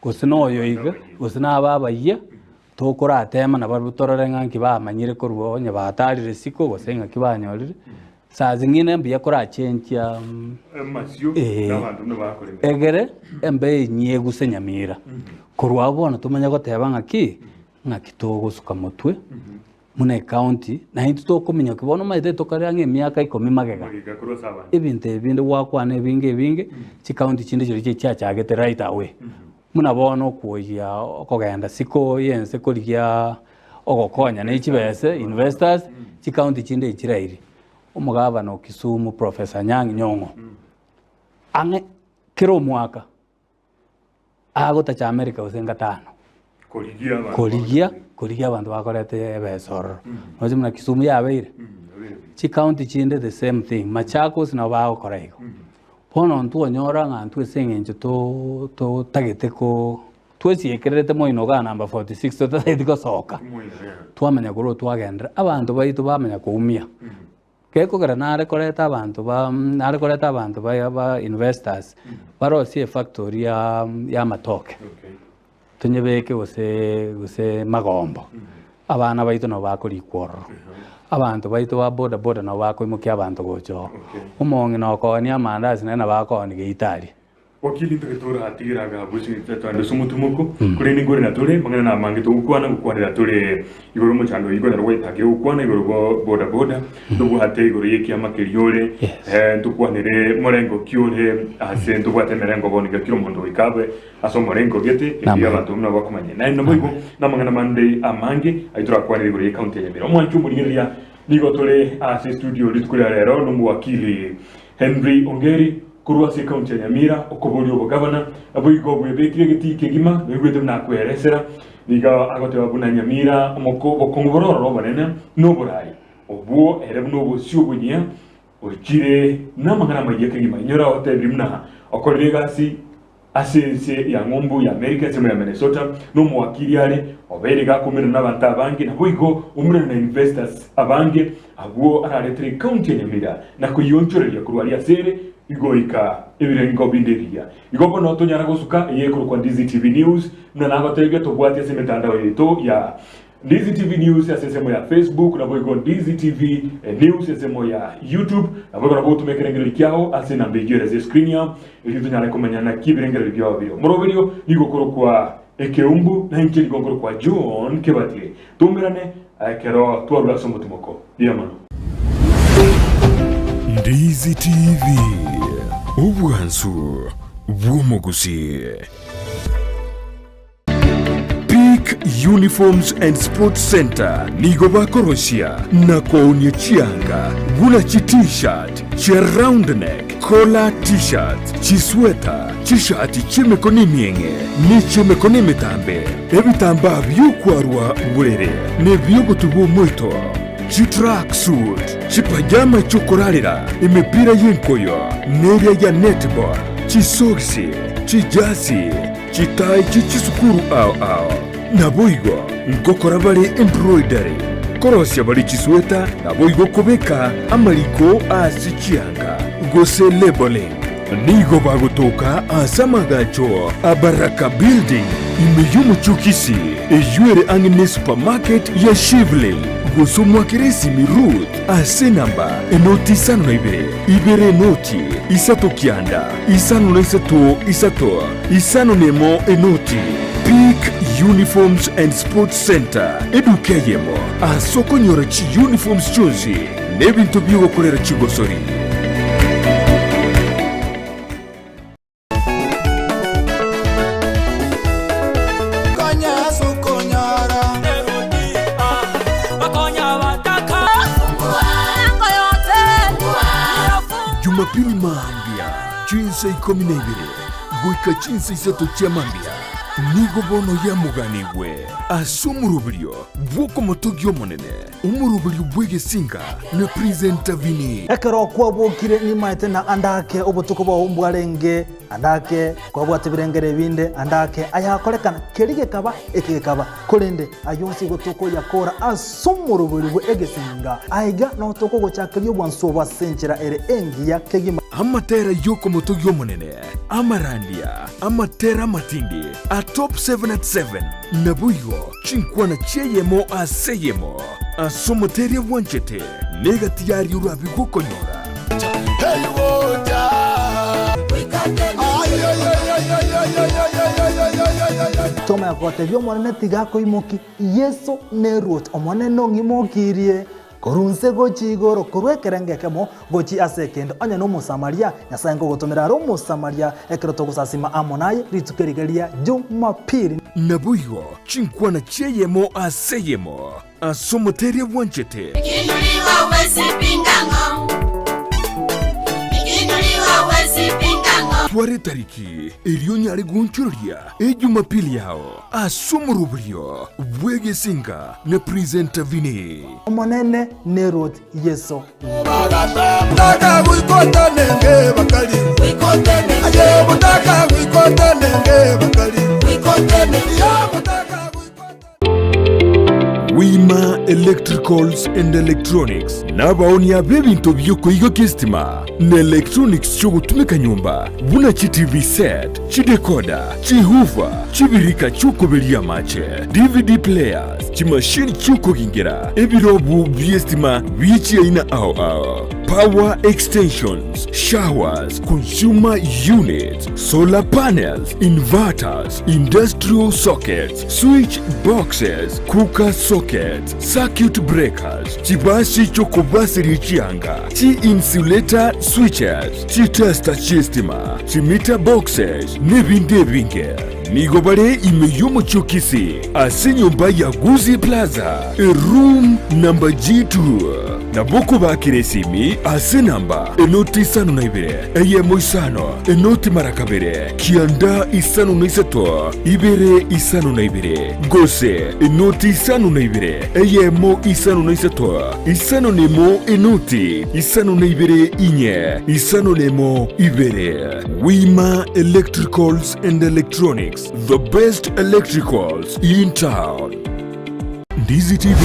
C: gose noyo iga gose naba abayia tokoratema nabo torore ng'anki bamanyire korwa onye batarire siko gose ng'aki banyorire saa zingine mbuya korachenchia egere embe enyeguse Nyamira korwa bono tomanya goteba ng'aki togosuka motwe muna county na into tokomenya kibono maite tokare ng'e emiaka 10 magega ebinto ebinde gwakwana ebinge chikaunti chinde chiri chiachagete right away muna bono okuoya okogenda siko yense korigia ogokonya nechibese investors chikaunti chinde ichirairi omogavana Kisumu Professor Nyang'i Nyong'o ang'e kero mwaka agotacha America usenga 5 korigia abantu bakorete ebesororo noche muna Kisumu yabeire chikaunti chinde the same thing Machakos na bagokora igo bono ntwonyora ng'antu ase eng'encho totagete twesiĩkĩrĩte moinoga namba 46 totagete gosoka twamenya korwo twagendera abanto baitu bamenya kuumia gekogera narekoreta abanto ba investors barosie factory ya matoke tunyebeke gose magombo abana baitu no bakorikwororo abantu baitu ba boda no bakoimukia abantu gocho umongi no konia mandazi na bakoni geitari
B: wakili ntugitura atigiraga buci twande sumutumuko kuri ni ngore na turi mangana na mangi tukwana gukwanira turi igoro muchando igoro rwaitage ukwana igoro boda ndugu hate igoro yeki amakiriore tukwanire morengo kiore ase ndugwate merengo bonika kiro mondo ikabe aso morengo gete ya abantu mna bakomanye na ndo mwigo na mangana mande amangi aitura kwanira igoro county ya Nyamira omwanchu murigeria nigo turi ase studio litukura rero no muwakili Henry Ongeri kurwa se county ya Nyamira okoborio bo governor abuigo bwebekire giti kegima begwete na kweresera niga agote babuna Nyamira omoko okongobororo banene no borai obuo erebu no bosio bunya okire namangana maye kegima nyora otebrimna okoregasi asense ya ngombu ya America sema ya Minnesota no mwakili ale obere gakomera n'abantu abange nabuigo umurana na investors abange abuo araretre county ya Nyamira na kuyonchoreria kurwaria sere igoika ebirengo binderia igobo no tonyara gosuka yekuru kwa DZTV News na nagotegebia tobwate se mitandao yetu ya DZTV News ya sesemo ya Facebook na boigo DZTV News ya sesemo ya YouTube na boigo na boigo tumekerengero likiao ase na mbejere ze screen ya ili tunyara komanya na kibirengero likiao video moro video igokoro kwa Ekeumbu na nkiri gongoro kwa John Kebatie tumbirane kero twarula somo tumoko diamano
A: DZTV ubwansu bw'omuguzi. Peak Uniforms and Sports Center nigo bakorosia na kounie chianga guna chi t-shirt chia round neck collar t-shirt chi sweater chishati chimekoni mienge ni chimekoni mitambe ebitamba byukwarwa burere ne byogotubo mwito chi tracksuit chi pajama chokorarira imipira y'inkoyo n'eria ya netball chi socks chi jasi chi tai chi chisukuru ao naboigo ngokora bari embroidery korosya bari chisweta naboigo kubeka amaliko asichianga gose labeling nigo bagotoka asamagacho abaraka building imeyumu chukisi ejuere angine supermarket ya Shivling gusumwa kiresi mirut ase namba enoti sano na ibere noti isato kianda isano na isato isano nemo enoti. Peak Uniforms and Sports Center edukeyemo asoko nyora chi uniforms chonzi nebintu byo korera chigosori. Jumapili maambia chinsa 12 goika chinsa isato chia mambia nigo bono ya muganigwe asumurubirio bwoko motogyo monene umurubirio bwege singa na presenter vini
D: ekero kwa bwokire ni maite na andake obutuko bwa umbwarenge andake kwa bwate birengere binde andake ayakorekana kerige kaba ekekaba kolende ayonsi gotuko yakora asumurubirio bwege singa aiga no toko gochakiriyo bwanso bwa senchera ere engiya kegima
A: amatera yoko motogyo monene amarandia amatera matindi top 7 at 7 nabuigo chinkwana cheyemo aseyemo asomoteria wanchete negatiari urabi gukonyora
D: toma ya kwatebyo mwana tigako imoki yeso nerot omwana no ngimokirie korunse gochi igoro korwekerenge kemo gochi asekendo anya no musamaria nyasango gotomera ro musamaria ekero togusasima amonaye ritukerigeria Jumapili
A: nabuigo chinkwana cheyemo aseyemo asomoteria wanchete
E: ikinuliwa wezi pingango
A: tware tariki iriyo nyari gunchuria ejumapili yao asumuruburio bwegesinga na presenter vini
D: omonene nerod yeso
E: Mutaka wikota nenge bakali wikote nenge aye mutaka wikota nenge bakali wikote nenge ya mutaka
A: Wima Electricals and Electronics nabaonia bebinto by'okuyiga kestima na electronics cyo gutumika nyumba buna chi TV set chi decoder chi hoover chibirika cy'ukuberia mache DVD players chi machine cy'ukugingira ebirobu by'estima bichi aina ao power extensions, showers, consumer units, solar panels, inverters, industrial sockets, switch boxes, cooker sockets, circuit breakers, chibasi chokobasiri chianga, chi insulator switches, chi tester chistima, chi meter boxes, nebinde binge. Nigobare imeyomo chokisi, ase nyumba ya Guzi Plaza, room number G2. Naboko bakiresimi ase namba enoti isano na ibere eyemo isano enoti marakabere kianda isano na isato ibere isano na ibere gose enoti isano na ibere eyemo isano na isato isano nemo enoti isano na ibere inye isano nemo ibere. Wima Electricals and Electronics, the best electricals in town. Ndizi TV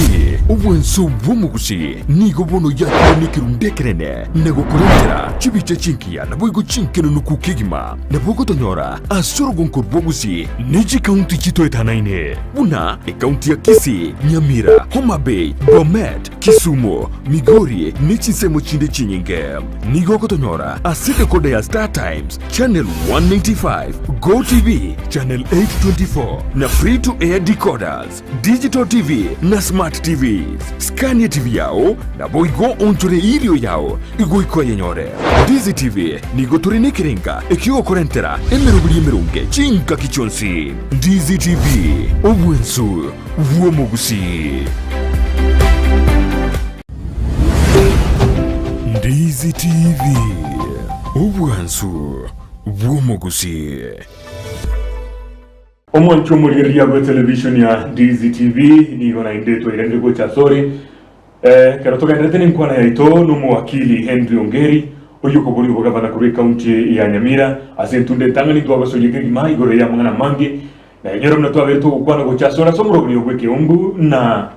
A: ubwenso bw'omugusi nigo bono yakonikerundekerene nagokorentera chibiche chinkia naboigo chinkeno nukukigima nabogotonyora asorogonkor bwogusi neji kaunti chito etanaine buna ekaunti ya Kisii, Nyamira, Homa Bay, Bomet, Kisumu, Migori nechisemo chinde chinyinge nigogotonyora asite kode ya Star Times channel 195, Go TV channel 824 na free to air decoders, digital TV na smart TVs. Scania TV yao na boigo onchore ilio yao igoiko yenyore. Dizi TV nigo turine kirenga ekio korentera emerubuli emerunge chinka kichonsi. Dizi TV obwensu vuomogusi. Dizi TV obwensu vuomogusi.
B: Omwancho muligeria gwe television ya DZTV nigo na indeto irenge go chasori karotoka ndetene nkwana yaito no wakili Henry Ongeri oyo ko buri bogavana kuri county ya Nyamira asentunde tangani twa basojeke mai gore ya mwana mangi na nyoro mna twa beto kwana go chasora somro buri ogwe keumbu na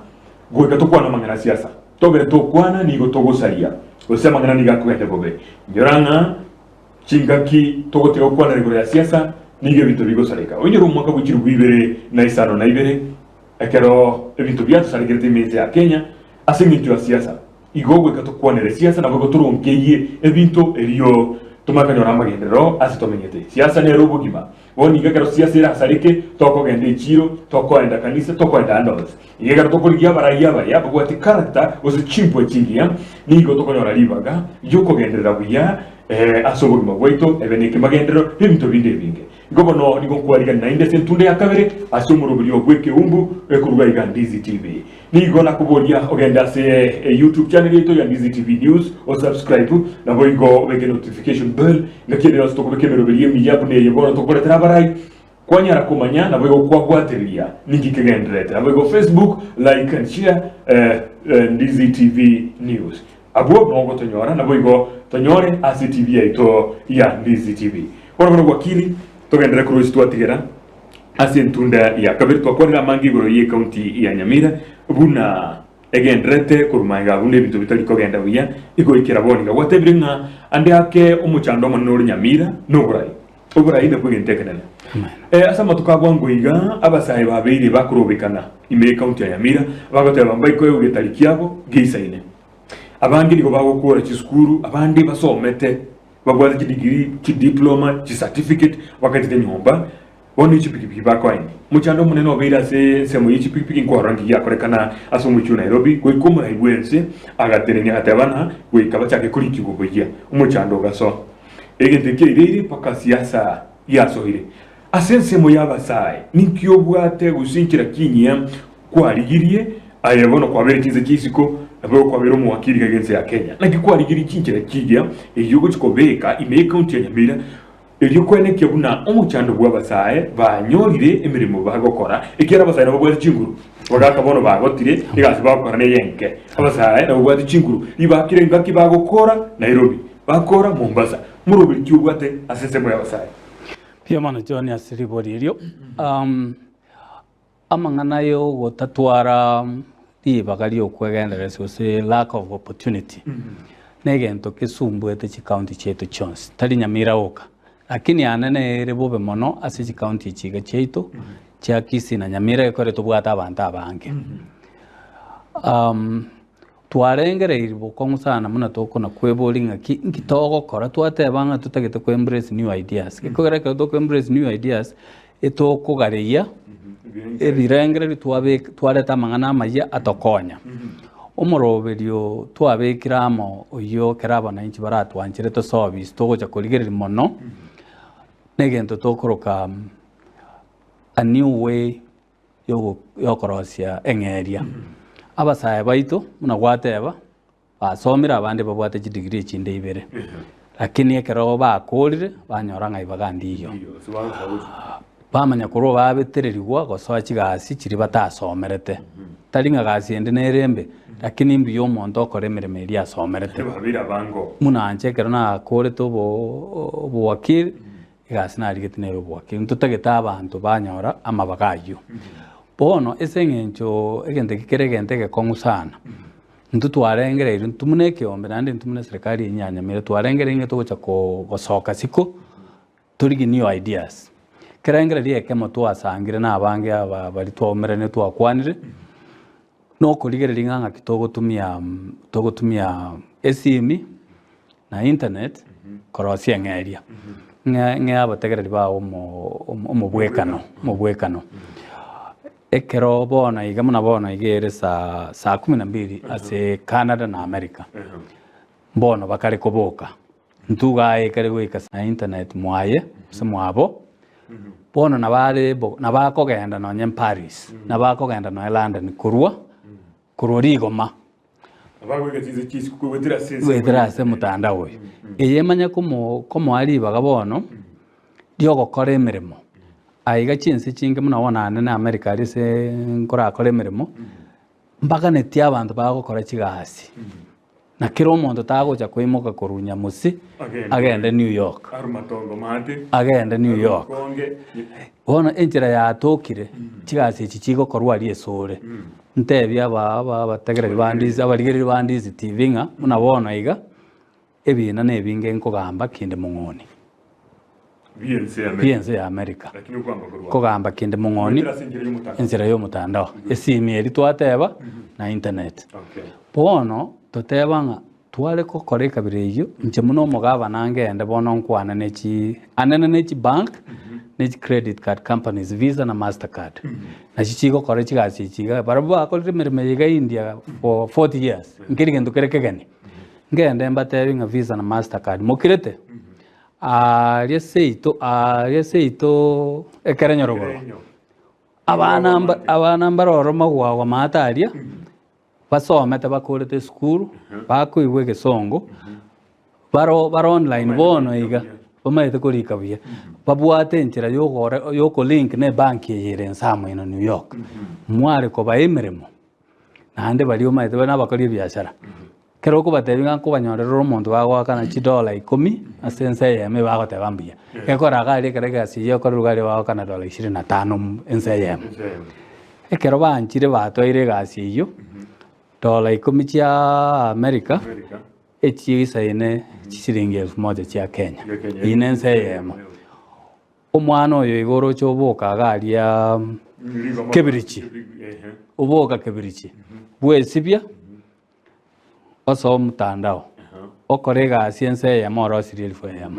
B: go kato kwana mangana siasa tobe to kwana nigo togo saria osema ngana niga kwete bobe nyoranga chingaki togo tego kwana gore ya siasa nige bintu bigo sareka onyero mwaka bukiru bibere na isano na ibere ekero ebintu byatu sarekete meze ya Kenya asingitu ya siasa igogwe katokwanere siasa na bwo turonkeye ebintu eriyo tumakanyora amagendero asitomenyete siasa ne robugima woni gakero siasa ira sareke toko gende chiro toko enda kanisa toko enda andos igakero toko liya baraya baya bwo ati character ozichimpwe chingia nigo toko nyora libaga yuko gendera buya asobogima bwaito ebeneke magendero ebintu binde binge gobono nigo kwariga na inde sentunde yakabere asomuro buri ogweke umbu ekuruga igandizi TV nigo nakubolia ogenda se YouTube channel yetu ya Ndizi TV News o subscribe na boigo weke notification bell ngakende stoko bekemero beli miyabu ne yebona tokore trabarai kwanyara kumanya na boigo kwa kwateria ningikengendrete na boigo Facebook like and share Ndizi TV News abo brongo tonyora na boigo tonyore ACTV yaito ya Ndizi TV wana wakili togendera kuri situatigera asentunda ya kabirtwa kwa mangi goro ye county ya Nyamira buna egendrete kurumanga bunde bintu bitari ko genda buya igo ikiraboni watebringa ande ake umuchando manoro Nyamira no burai ne kugentekenene asama tukagwango iga abasaye babeire bakurobekana ime county ya Nyamira bagoteba bambaye ko ugetari kyabo gisaine abangi nigo bagokora chiskuru abandi basomete bagwaza kidigiri kidiploma ki certificate wakati de nyomba woni chipikipiki bakwaini muchando munene obira se mu chipikipiki nkwarangi yakorekana aso mu Nairobi ko ikomura ibwense agaterenya atabana ko ikaba cyake kuri kigubuya umuchando gaso egenteke iriri paka siasa yasohire asense mu yabasaye ninkiyobwate gusinkira kinyia kwarigirie ayebono kwabere kize kisiko abo kwabere mu wakili kagenze ya Kenya nakikwarigira ikinkira kijya igihugu kikobeka ime county ya Nyamira Erio kwene kebuna omuchando bwa basae banyorire emirimo bagokora ekera basae nabo bwa chinguru bagaka bono bagotire igasi bakora ne yenke abasae nabo bwa chinguru ibakire ngaki bagokora Nairobi bakora Mombasa murubi cyubwate asesemo yabasae
C: pia mana John asiribori erio amangana yo gotatwara ibagari okwegenda se lack of opportunity negento kisumbuete chi county chetu chons tali Nyamira oka lakini anene rebobe mono ase chi county chiga chetu cha Kisii na Nyamira ekore tubwata abantu abange twarengere iribo kongusana muna tokona kwebolinga nkitogo kora twatebanga tutagete ku embrace new ideas kikogera ko to embrace new ideas etokogareya ebirengere twareta mangana maya atokonya omoroberio twabekiramo oyo kerabana inchi baratwanchire to service togocha koligereri mono negento tokoroka a new way yokorosia engeria abasaye baito muna gwateba basomera abandi babwate degree chinde ibere lakini ekero bakorire banyora ngai bagandi iyo bamanya kuro babetererigwa gosoa chigasi chiri batasomerete taringa gasi ende nerembe lakini mbi yo muntu okore emirimo eri asomerete muna anchekero na kore to bo wakili igasi narigete ne bo wakili tutageta abantu banyora amabagayo bono eseng'encho egente kikeregente gekong'usana ntutwarengere ntumune kiombe nandi ntumune serikali inyanya mere twarengere inge togocha gosoka siko turigi new ideas kerengere rieke moto asangire na abange bari twomerene twakwanire no kuligere ringanga togotumia esimi na internet korosia ng'eria nge abategereri bawo mubwekano ekero bona iga muna bona igere saa 12 ase Canada na America bono bakare koboka ntuga ekare gwika na internet mwaye se mwabo bono nabakogenda nonye Paris nabakogenda no London kurwa Goma wetira se mutandao eyemanya komo ali bagabono diogokora emirimo aiga chinsi chinge muna wona nene America ari se nkora akore emirimo mpaka netia abantu bagokora chigasi na kiro omonto tagocha kwimoka korunya musi agende New York agende New York bona enjira ya tokire chigasi ichi chigokorwa ari esore ntebya bategereri bandizi abarigereri bandizi TV nga muna bona iga ebina nebinge nkogamba kinde mungoni biense ya America kogamba kinde mungoni enzira yo mutandao esimi eri twateba na internet bono totebanga twale kokore kabire iyo nche muno mugaba nangende bono nkwana nechi anene nechi bank nechi credit card companies Visa na Mastercard na chichigo kore chigasi chiga barabo akolire mirime yiga India for 40 years nkiri gendo kerekegeni ngende mbatebinga Visa na Mastercard mokirete ariye seito ekerenyorogoro abana mbaroro magwago mataria basomete bakorete school bakuigwe gesongo baro online bono iga bamaite kurika buya babwate enchira yoko link ne banki yere nsamo ino New York mware ko baemeremo nande bali omaite bana bakori biashara kero ko batebinga ko banyorero omonto bagwakana $10 asense yeme bagotebambia ekora gari kerega siyo korugari bagokana $25 ense yeme ekero banchire batoire gasi iyo $10 chia America echiisa ine chisiringi 1000 chia Kenya ine ense yeme omwana oyo igoro choboka garia kebirichi oboka kebirichi bwesibia oso mutandao okorega siense ya moro sirielfu ya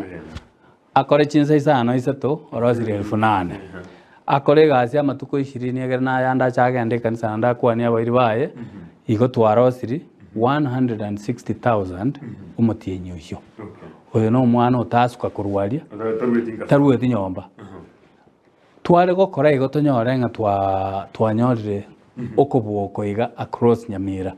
C: akore chinse isano isato oro sirielfu 8 akorega asia matuko 20 egera na yanda chagende kanisa nda kwani abiri baye igo twaro siri 160,000 umutienyo yo oyo no mwana otasuka kurwaria tarweti nyomba tware gokora igo tonyorenga twanyorire okobwoko iga across Nyamira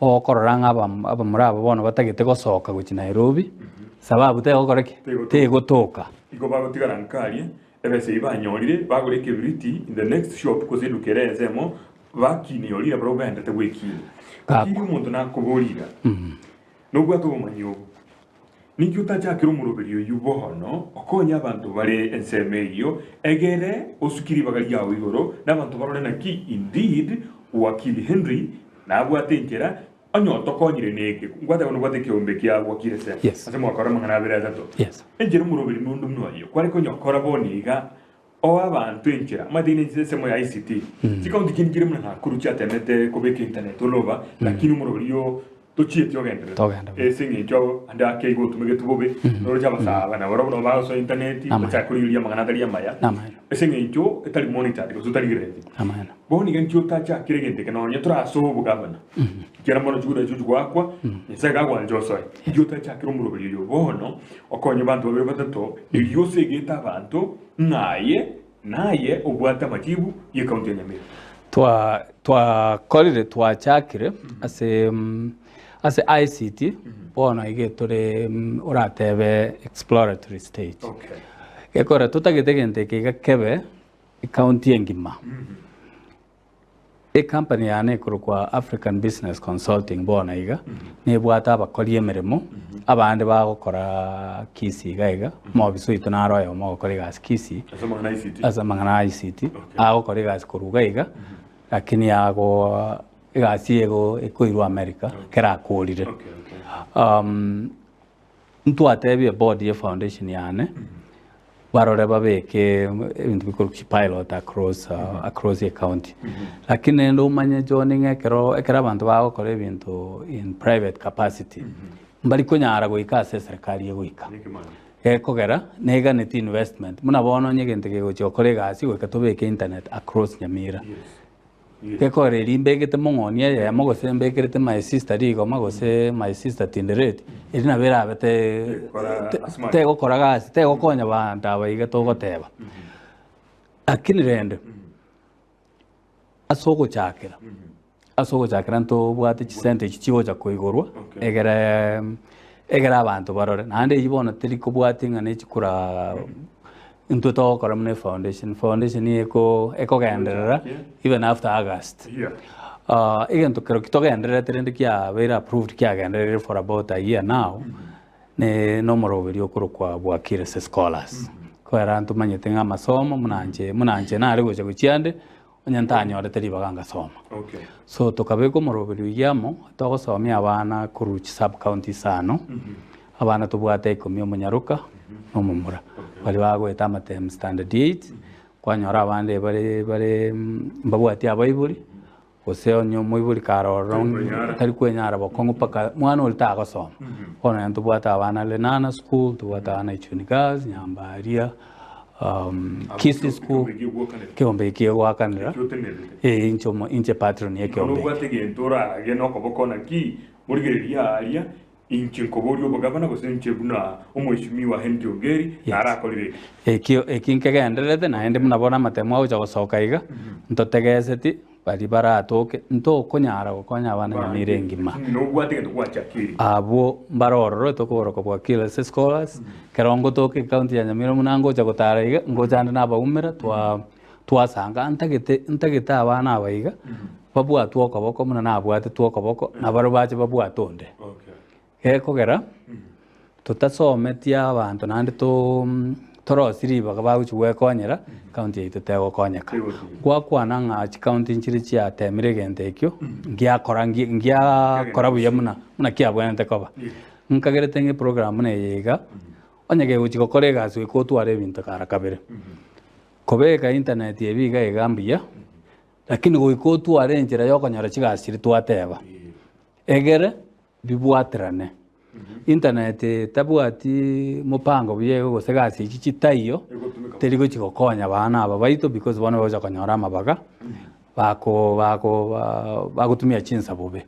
C: okororanga abamurabo bono batagete gosoka guchi Nairobi sababu te gokoreke te gotoka
B: iko bagotigara nkari ebese ibanyorire bagure kibiriti in the next shop koze dukerezemo bakini yorira bro bende te wekini akiri umuntu nakuburira nubwo atumanyo nikyo tajakira umuroberio yubohono okonya abantu bare ensemeyo egere osukiri bagali yawe igoro n'abantu barone naki indeed wakili Henry nabwo atenkera anyoto konyire neke ngwate ono gwate kiombe kya wakile se ase mwakora mangana abere atatu engere umuroberi mundu mnoyo kwari konyokora boniga o abantu enkera madine nzese mo ya ICT sikondi kingire mna nakuru cyatemete kobeka internet olova lakini umuroberio tochiti ogendere singe cyo anda kego tumege tubobe no jaba saba na waro no baso internet bakakuri ya magana dari ya maya singe cyo etali monitor ko zutari gredi boni gen cyo tacha kirege ke no nyetra so bugabana kera mono juda juju gwakwa nsaga gwa njoso cyo tacha kiro muroberi yo bono okonye bantu babere batato iyo segeta bantu naye obwata majibu ye kaunti nyamira
C: twa kolire twa chakire ase ICT bona igetore uratebe exploratory stage ekora tutagetegente kebe county engima company yane kurukwa African Business Consulting bona iga nebwata abakorie meremo abande bagokora kisi gaiga mo bisuito naroyo mo gokora kisi asa mangana ICT agokora gas kuruga iga lakini yago igasi ego ikoirwa America kera kurire ntu atebye board ye foundation yane barore babeke ibintu bikuru pilot across the county lakini ndo manye joining ekera abantu bagokora ibintu in private capacity mbali konyara goika serikali yegoika kogera nega net investment muna bono nyegente gego chokore gasi goika tobeke internet across Nyamira kekore limbegete mongonia ya mago sembekete my sister digo mago se my sister Tinderet irina bera bete te gokora gasi te gokonya banda baiga to goteba akini rende asoko chakira nto bwate chisente chichigo cha koigorwa egera abantu barore nande yibona tiri kubwatinga ne chikura into to koramne foundation eko genderera even after August again to kero kito genderera trend kia vera approved kia genderera for about a year now ne no moroberi okuru kwa bwakire scholars ko era ntu manyetenga masomo munanje na ari goje guchiande onyantanyo teri baganga soma so tokabeko moroberi yamo togosomia abana kuruchi sub county sano abana tubwate ikomio munyaruka no mumura bali bagweta matem standard 8 kwanyora abande bare mbabwati abayiburi oseo nyo muiburi karoro tari kwenyara bokongo paka mwana ulta agosoma ona ntubwata abana lenana school tubwata ana ichunigas nyambaria Kisi school kiombe kiwakanira inche patron yake ombe
B: ubwate gentora ageno kobokona ki murigeria aria inchinkobori bagabana gosenche buna umweshimiwa Henry Ogeri narakorire
C: ekinkegenderete naende munabona matemo aho chagosoka iga ntotegeseti bari baratoke nto konyara gokonya abana Nyamira ngima
B: no ubwate gento kwachakiri
C: abo barororo tokoroka bwa kila scholars kerongo toke county ya Nyamira munango chagotara iga ngojana nabaumira twasanga ntagete abana abaiga babwa twoko boko muna nabwate twoko boko nabaro bache babwa tonde kogera tutasometia abantu nande torosiri bagabaguchwe konyera county yitu tego konyeka gwakwana nga county nchiri chia temire gente ekyo ngia buya muna kiabwene tekoba nkagere tenge program ne yiga onyege guchiko kolega su ko tware bintu kara kabere kobeka internet yebiga egambia lakini go tware njira yokonyora chigashiri twateba egere bibwatirane internet tabwati mupango biyego gosegasi iki chitayo teri gochikokonya bana aba baito because bana baje konyora amabaga bagutumia chinsa bobe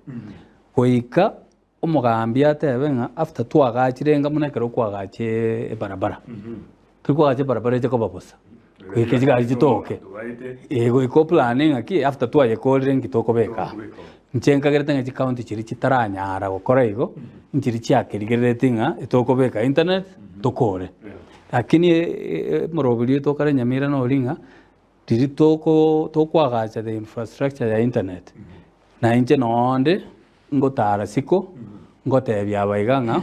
C: koika omugambia tebenga after twagachirenga munekero kwagache barabara twagache barabara je kobabosa koike jiga jitoke ego iko planning aki after twaye kolren kitoko beka nchenka gereta ngi county chiri chitaranyara gukora igo nchiri chiake rigeretinga itoko beka internet tokore lakini morobiri tokare Nyamira no ringa diri tokwagacha the infrastructure ya internet na inche noonde ngotara siko ngotebia abaiganga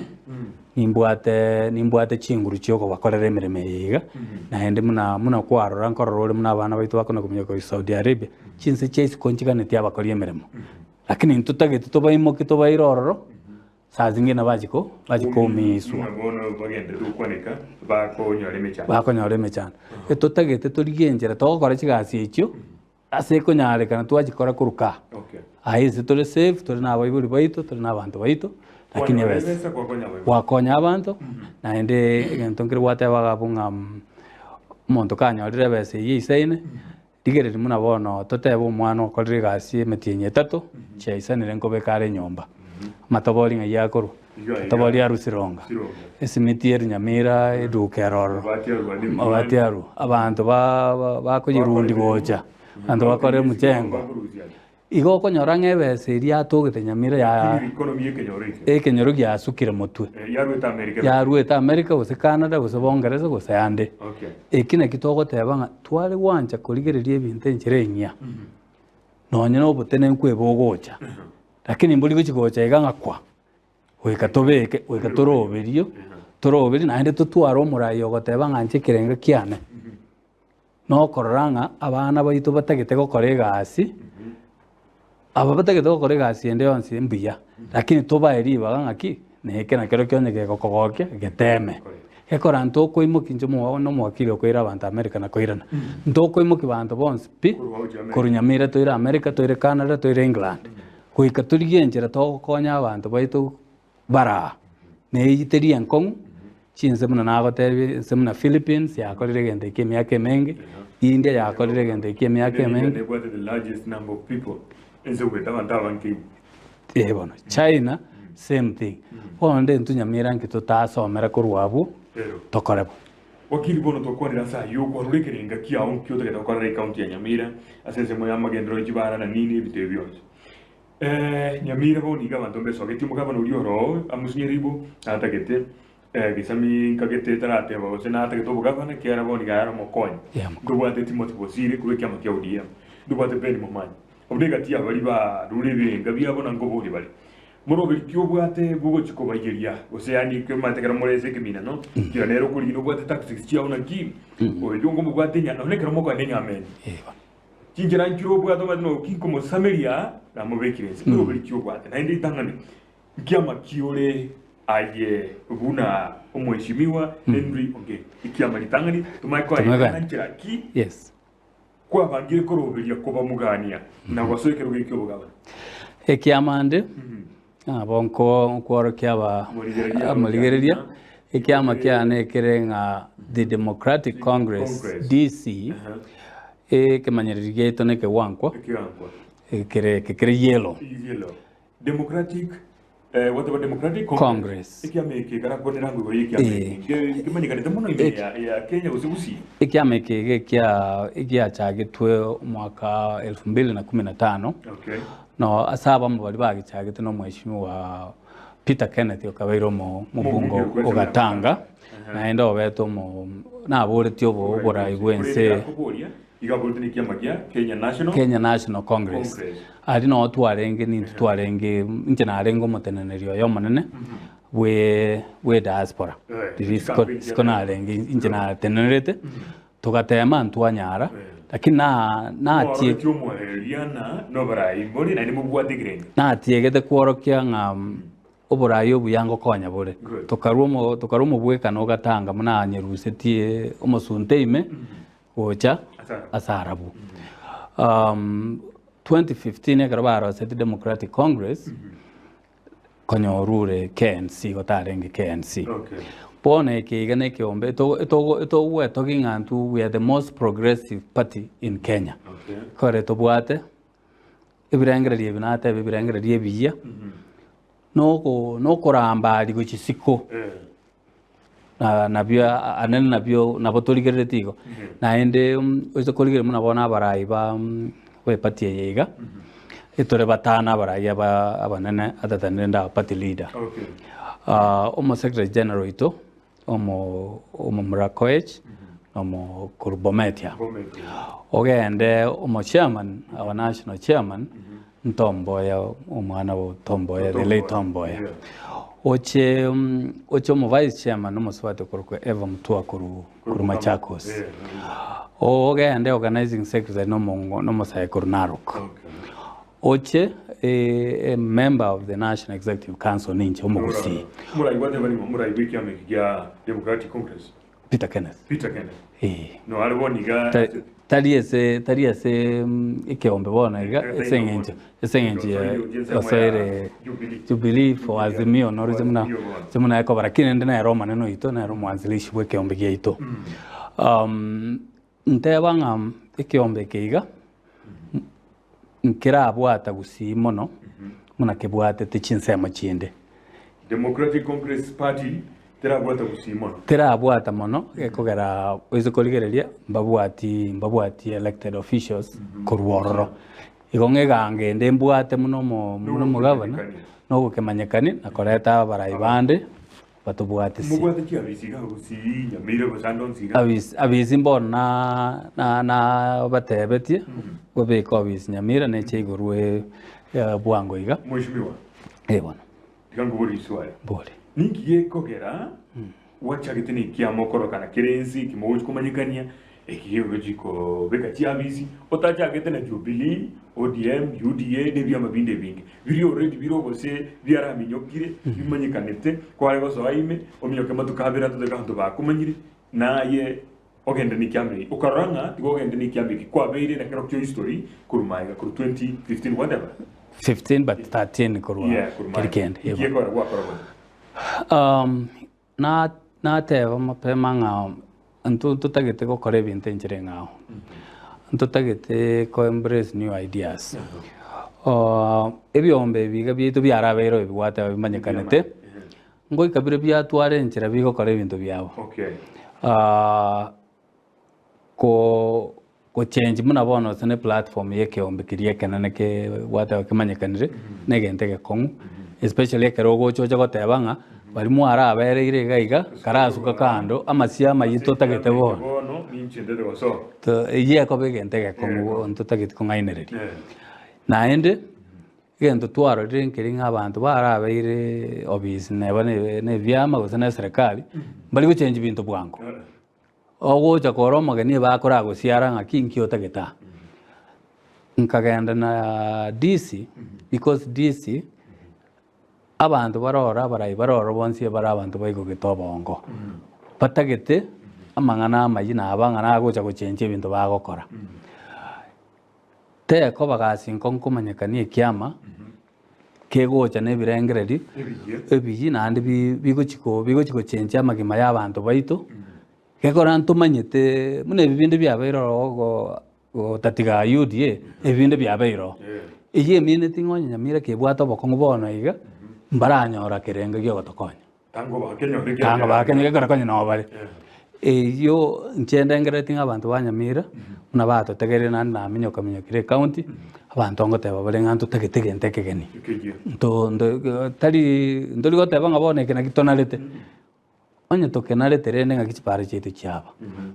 C: nimbwate chinguru chioko bakorera emireme yiga naende muna kwarora nkorora ore muna abana baitu bakona kumenya ko Saudi Arabia chinse chase konchiganeti abakori emiremo lakini ntutagete tobaimoki tobairororo saa zingine bajikomiswa bakonyora emechando etotagete torigenjera togokora chigasi echio ase ekonyarekana twachikora koruka aise tore safe tore na abaibori baito tore na abantu baito lakini ebesa wakonya abantu naende egento nkire gwatebaga bunga omonto kanyorire ebesa eye isaine rigereri muna bono toteba omwana okorire egasi emetienyi 3 chiaisanire nkobekare enyomba matobori ng'a yakorwa matobori arusironga esimiti eri Nyamira eduka eroro mabati aru abantu bakoyirundi gocha abantu bakore muchengo igo okonyora ng'ebesa eria atogete Nyamira ya ekenyoro giasukire motwe yarueta America gose Canada gose Bongereza gose ande eki naki togoteba ng'a tware gwancha korigereria ebinto enchera eng'ia nonya no obotene nkweba ogocha lakini mbuli gochigocha igang'akwa oika tobeke oika toroberio naende totwara omorai ogoteba ng'a nche ekerenga kiane nokorora ng'a abana baito batagete gokora egasi aba batagete gokora egasi ende yonsi mbuya lakini tobaeribaga ng'aki neke nakero kionye gegokogokia geteme gekora ntokoimoki inche nomwakiri okoira abantu America nakoirana ntokoimoki banto bonsi pi koru Nyamira toire America toire Canada toire England goika torigenchera togokonya abantu baito bara neeyiteria enkong'u chinse muna nagotebia nse muna Philippines yakorire egento ekia emiaka emenge India yakorire egento ekia emiaka emenge bono China same thing bono nde ntwe Nyamira nki totasomera korwa abwo tokorebo
B: wakiri bono tokwanira saa yo kwarure ekerenga kiao nkio togeta gokorera ekaunti ya Nyamira ase ensemo ya amagendero echibara na nini ebitebe bionsi Nyamira bo niga bantu mbeso geti mugabano urioro amusinyeribo atagete gisami nkagete tarate bo se na atagete bugabana kera bo niga yara mokonya ndubwate Timothy Bosire kubekya makia udia ndubwate Ben Momani obega tia bali ba rurebe ngabia bona ngobori bali muroberi kyobwate bugo chikobayiria ose yani kematekera mureze kimina no kira nero kuri no bwate tactics chia una ki oyongo mubwate nya no nekera moko anenya amen kinjira nkiro bwato batno kinkomo Samaria na mubekirense muroberi kyobwate na ndi tangane kiama kiore aye buna omweshimiwa Henry Onge ikiama litangani tumaiko aye nkira ki
C: yes
B: kwa bangire koroberia koba mugania na wasoekero gekyo bugabana
C: ekiamande bonko kworo kyaba murigereria ekiama kyane kerenga the Democratic Congress DC kemanyereri geto neke wankwa kere yellow
B: Democratic what about Democratic
C: Congress
B: ekiame kera konera ngo ekiame kemanyika ndemono ya Kenya usibusi
C: ekiame kya chagitwe mwaka 2015 no asaba mbali bagichagite no mweshimiwa Peter Kenneth okabairo mu bungo ogatanga naenda obeto mu nabore tiobo borai gwense Kenya National Congress ari no twarenge ni twarenge nje narengo mutenenerio yo munene we diaspora dirisco narenge nje na tenerete tugatema ntwanyara lakini na tie na tiegete kworokia ng'a oborai obuyango konya bore tokarumo bwekana ogatanga muna nyerusetie omosunteime gocha asarabu 2015 ekarabaro set Democratic Congress konyorure KNC gotarenge KNC pone kigane kiombe to weto gingantu we are the most progressive party in Kenya kore to bwate ibirengera rie binate ibirengera rie biya no koramba ali guchisiko nabyo anene nabyo nabotoligere tigo naende ozo koligere muna bona barai ba we party yega etore batana barai abanene atatane nda party leader omo secretary general ito omo Murakoech omo Kurbometia ogende omo chairman our national chairman Ntomboya omwana wa Tomboya the late Tomboya oche omo vice chairman omuswati kurukwe Eva Mutua kuru Machakos ogende organizing secretary nomo Sai kuru Narok oche a member of the National Executive Council ninche omugusi
B: muraiwe ya Democratic Congress
C: Peter Kenneth
B: no aliboniga
C: tariese ikiombe bona iga esengenje osoire Jubilee for Azimio no rizimuna yako barakine ndena Roma neno ito na Roma anzilishi bwekiombe gito ntebanga ikiombe kiga nkira abwata gusi mono muna kebwate tichinsema chinde
B: Democratic Congress Party
C: tera abwata mono ekogera oizokoligereria mbabwati elected officials kurwororo igonge gange ndembwate muno mugavana no gukemanyekani na koreta barai bande batubwate abisi mbona na batebetie bobeko abisi Nyamira neche igurwe bwango iga
B: mweshimiwa
C: bona
B: dikango bori swali
C: bori
B: ningiye kogera wachagitene kiamo korokana kirenzi kimoje kumanyikania ekiye gojiko bekati abisi otachagitene Jubilee ODM UDA de byama binde bingi biri already biro bose byara minyokire bimanyikanete kware goso aime omiyoke matukabira tudekanto bakumanyire naye ogende nikiambe ukaranga tigogende nikiambe kwabeire na kero history kurumaiga kuru 2015 whatever
C: 15 but 13 kurwa weekend na teva mapema nga ntutagete ko kore binte njire ngao ntutagete ko embrace new ideas ebyombe biga byitu byarabero ebwata bimanyekanete ngo ikabire byatware njira bigo kore bintu byabo ko change muna bono sene platform yeke ombekirie kenane ke wata kemanyekanire negentege kongu especially kerogo chocha gotebanga bari mu ara abereire gaiga karasuka kando amasia mayito tagete bono
B: ninchende goso
C: to ye ko begentege kongu ntutagete kongainereri naende gento twaro rinkiringa abantu bara abeire obisi ne vyama gusana serikali bali go change bintu bwango ogo chakoro magani bakora gusiara ngakinki otageta nkagenda na DC because DC abantu barora bonsi bara abantu baiko gitobongo patagete amangana amajina abangana agocha guchenje bintu bagokora te ko bagasin konkumanyekanie kiama kegocha ne birengereri ebiji nandi bigochiko chenje amagima y'abantu baito kekora ntumanyete mune bibinde byabeiro go tatiga UDA ebinde byabeiro iye mine tingonya Nyamira kebwato bokongo bono iga mbaranyora kerenge gyo gotokonya
B: tango
C: bakenyo karakonya no bale yo nchende tinga abantu ba Nyamira una bato tegere na minyo kire county abantu ngoteba bale ngantu tegete ntekegeni tali ndoli goteba ngabone kena kitonalete onye tokenale terene ngakipare chetu cyaba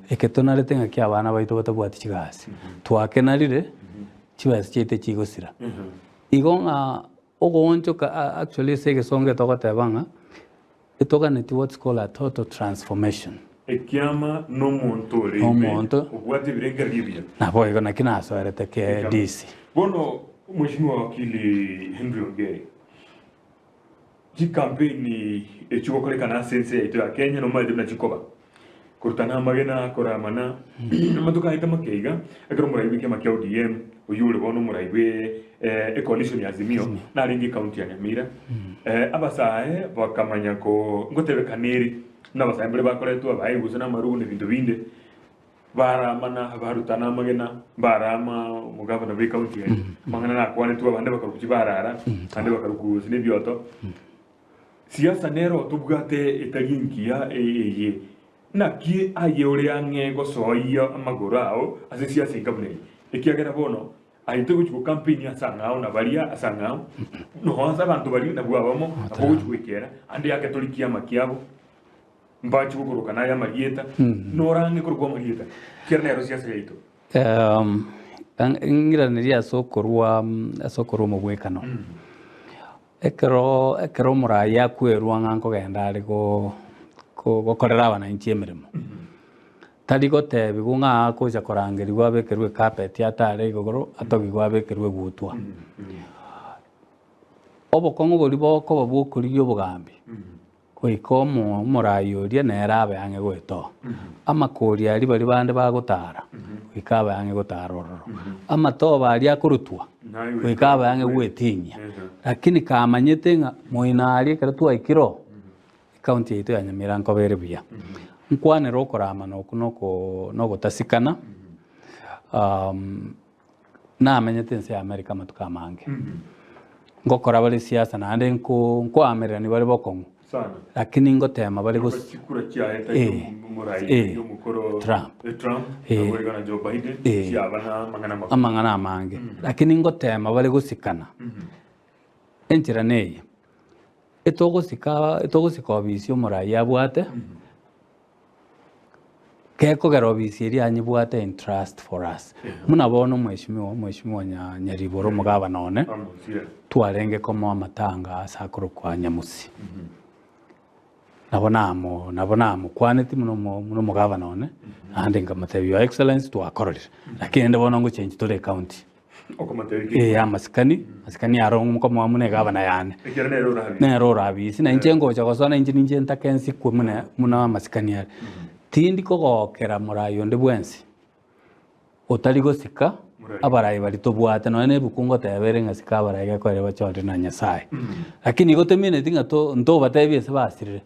C: eketonale tenga kyabana baito batabwati kigasi twakenalire kibasi chete kigosira igonga ogoncho ka actually sege songe tokotebanga etoganeti what's called a total transformation
B: ekiama no montore obwati birengeribia
C: na boy gona kinaso arete ke DC
B: bono mheshimiwa wakili Henry Ongeri campaign echuko kole kana sense ito ya Kenya no mali na chikoba kurtana magena koramana maduka ita makeiga ekero muraibi ke makia ODM uyule bono muraibi coalition ya Azimio na ringi county ya Nyamira abasae bakamanya ko ngotebe kaneri na basae mbere bakoletu abaye gusana marune bintu binde baramana barutana magena barama mugaba na county ya mangana na kwane tu abande bakaruki barara ande bakaruku sine bioto siasa nero tubwate itaginkia eye nakie aye uri ange gosoia amagorao ase siasa ikabne ikiagera bono aite guchiko campaign ya sangao na baria asangao no hanza bantu bari na bwabamo abuchiko ikera ande yake tolikia makiabo mbachi kukuruka na ya marieta norange kurugwa marieta kernero siasa yaito
C: ngiraniria sokorwa mu bwekano ekero muraya kwerwa nganko genda ari gokorera abananchi emirimo tari gotebi gunga kuja korangerirwa bekerwe carpet atare igogoro atogigwa bekerwe gutwa obokongo bori boko babukuriyo bugambi koiko murayo ria nera abange gweto amakori ari bari bande bagutara ikaba yange gutarororo amatoba ari akurutwa ikaba yange gwetinya lakini kamanyete nga moinari kare twa ikiro county yetu ya Nyamira nkobere buya nkwane rokorama no gutasikana na amenyete nse America matukamange ngokora bali siasa na ande nko amera ni bali bokongo sana lakini ngotema bali
B: gusikura cyaheta yo mukoro Trump na Joe Biden siabana
C: mangana mange lakini ngotema bali gusikana enchira neye etogosika bisio muraya bwate keko garobisi eri anyibwate in trust for us muna bono mheshimiwa Nyariboro mugaba none twarenge komo amatanga sakuru kwa Nyamusi nabonamo kwaneti muno mugaba none ande ngamatebi your excellence twakororera lakini ndabona ngo change to the county amasikani arongo mukomo amune gaba na yane nero rabisi na injengo chakosona injini ntakensi ku muna amasikani yari tindi kogokera murayo ndi bwensi otari gosika abarayi bari tobwate none bukungo tebere ngasika abarayi gakore bachonde na Nyasaye lakini gotemine tinga to ndo batebese basirire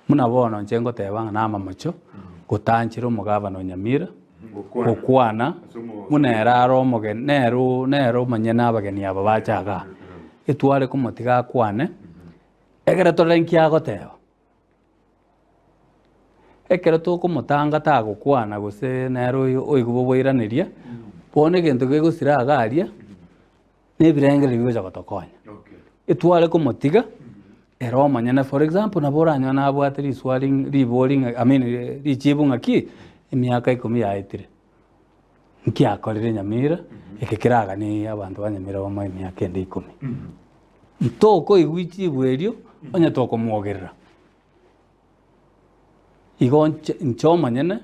C: muna bono njengo tebanga na mamacho gotanchiro mugaba no Nyamira okwana munera aromoge nero manyena abageni aba bachaga etware kumotiga kwane egera torenkia goteba ekero tukumutanga tagukwana gose nero oigubo boiraniria bone gento gegusira agaria nebirengere bigoja gotokonya etware kumutiga ero manyena for example naboranya na abwateri swaring riboring richibu ngaki emyaka 10 yaitire nkiakorire Nyamira ekekiraga ni abantu banyamira bamwe emyaka 10 ntoko igwichi bwerio onya toko mwogerera igo nchoma nyene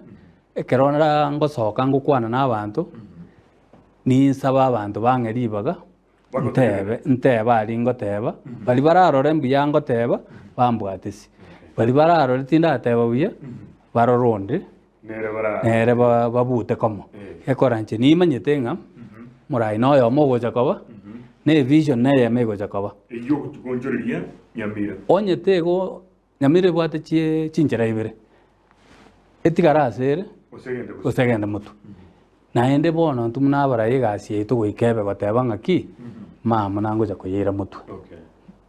C: ekeronera ngosoka ngukwana n'abantu ninsaba abantu bangeribaga nteba ari ngoteba bali bararore mbuya ngoteba bambwatisi bali bararore tinda ateba buya baroronde nere babute komo ekoranche nimanyete nga murai noyo mogo jakoba ne vision ne yemego jakoba
B: iyo tugonjoreria Nyamira
C: onyete go Nyamira bwate chinchera ibere etigara asere osegende mutu naende bono ntumuna abarayi gasi yetu goikebe bateba ngaki mama nangoja kuyira mutu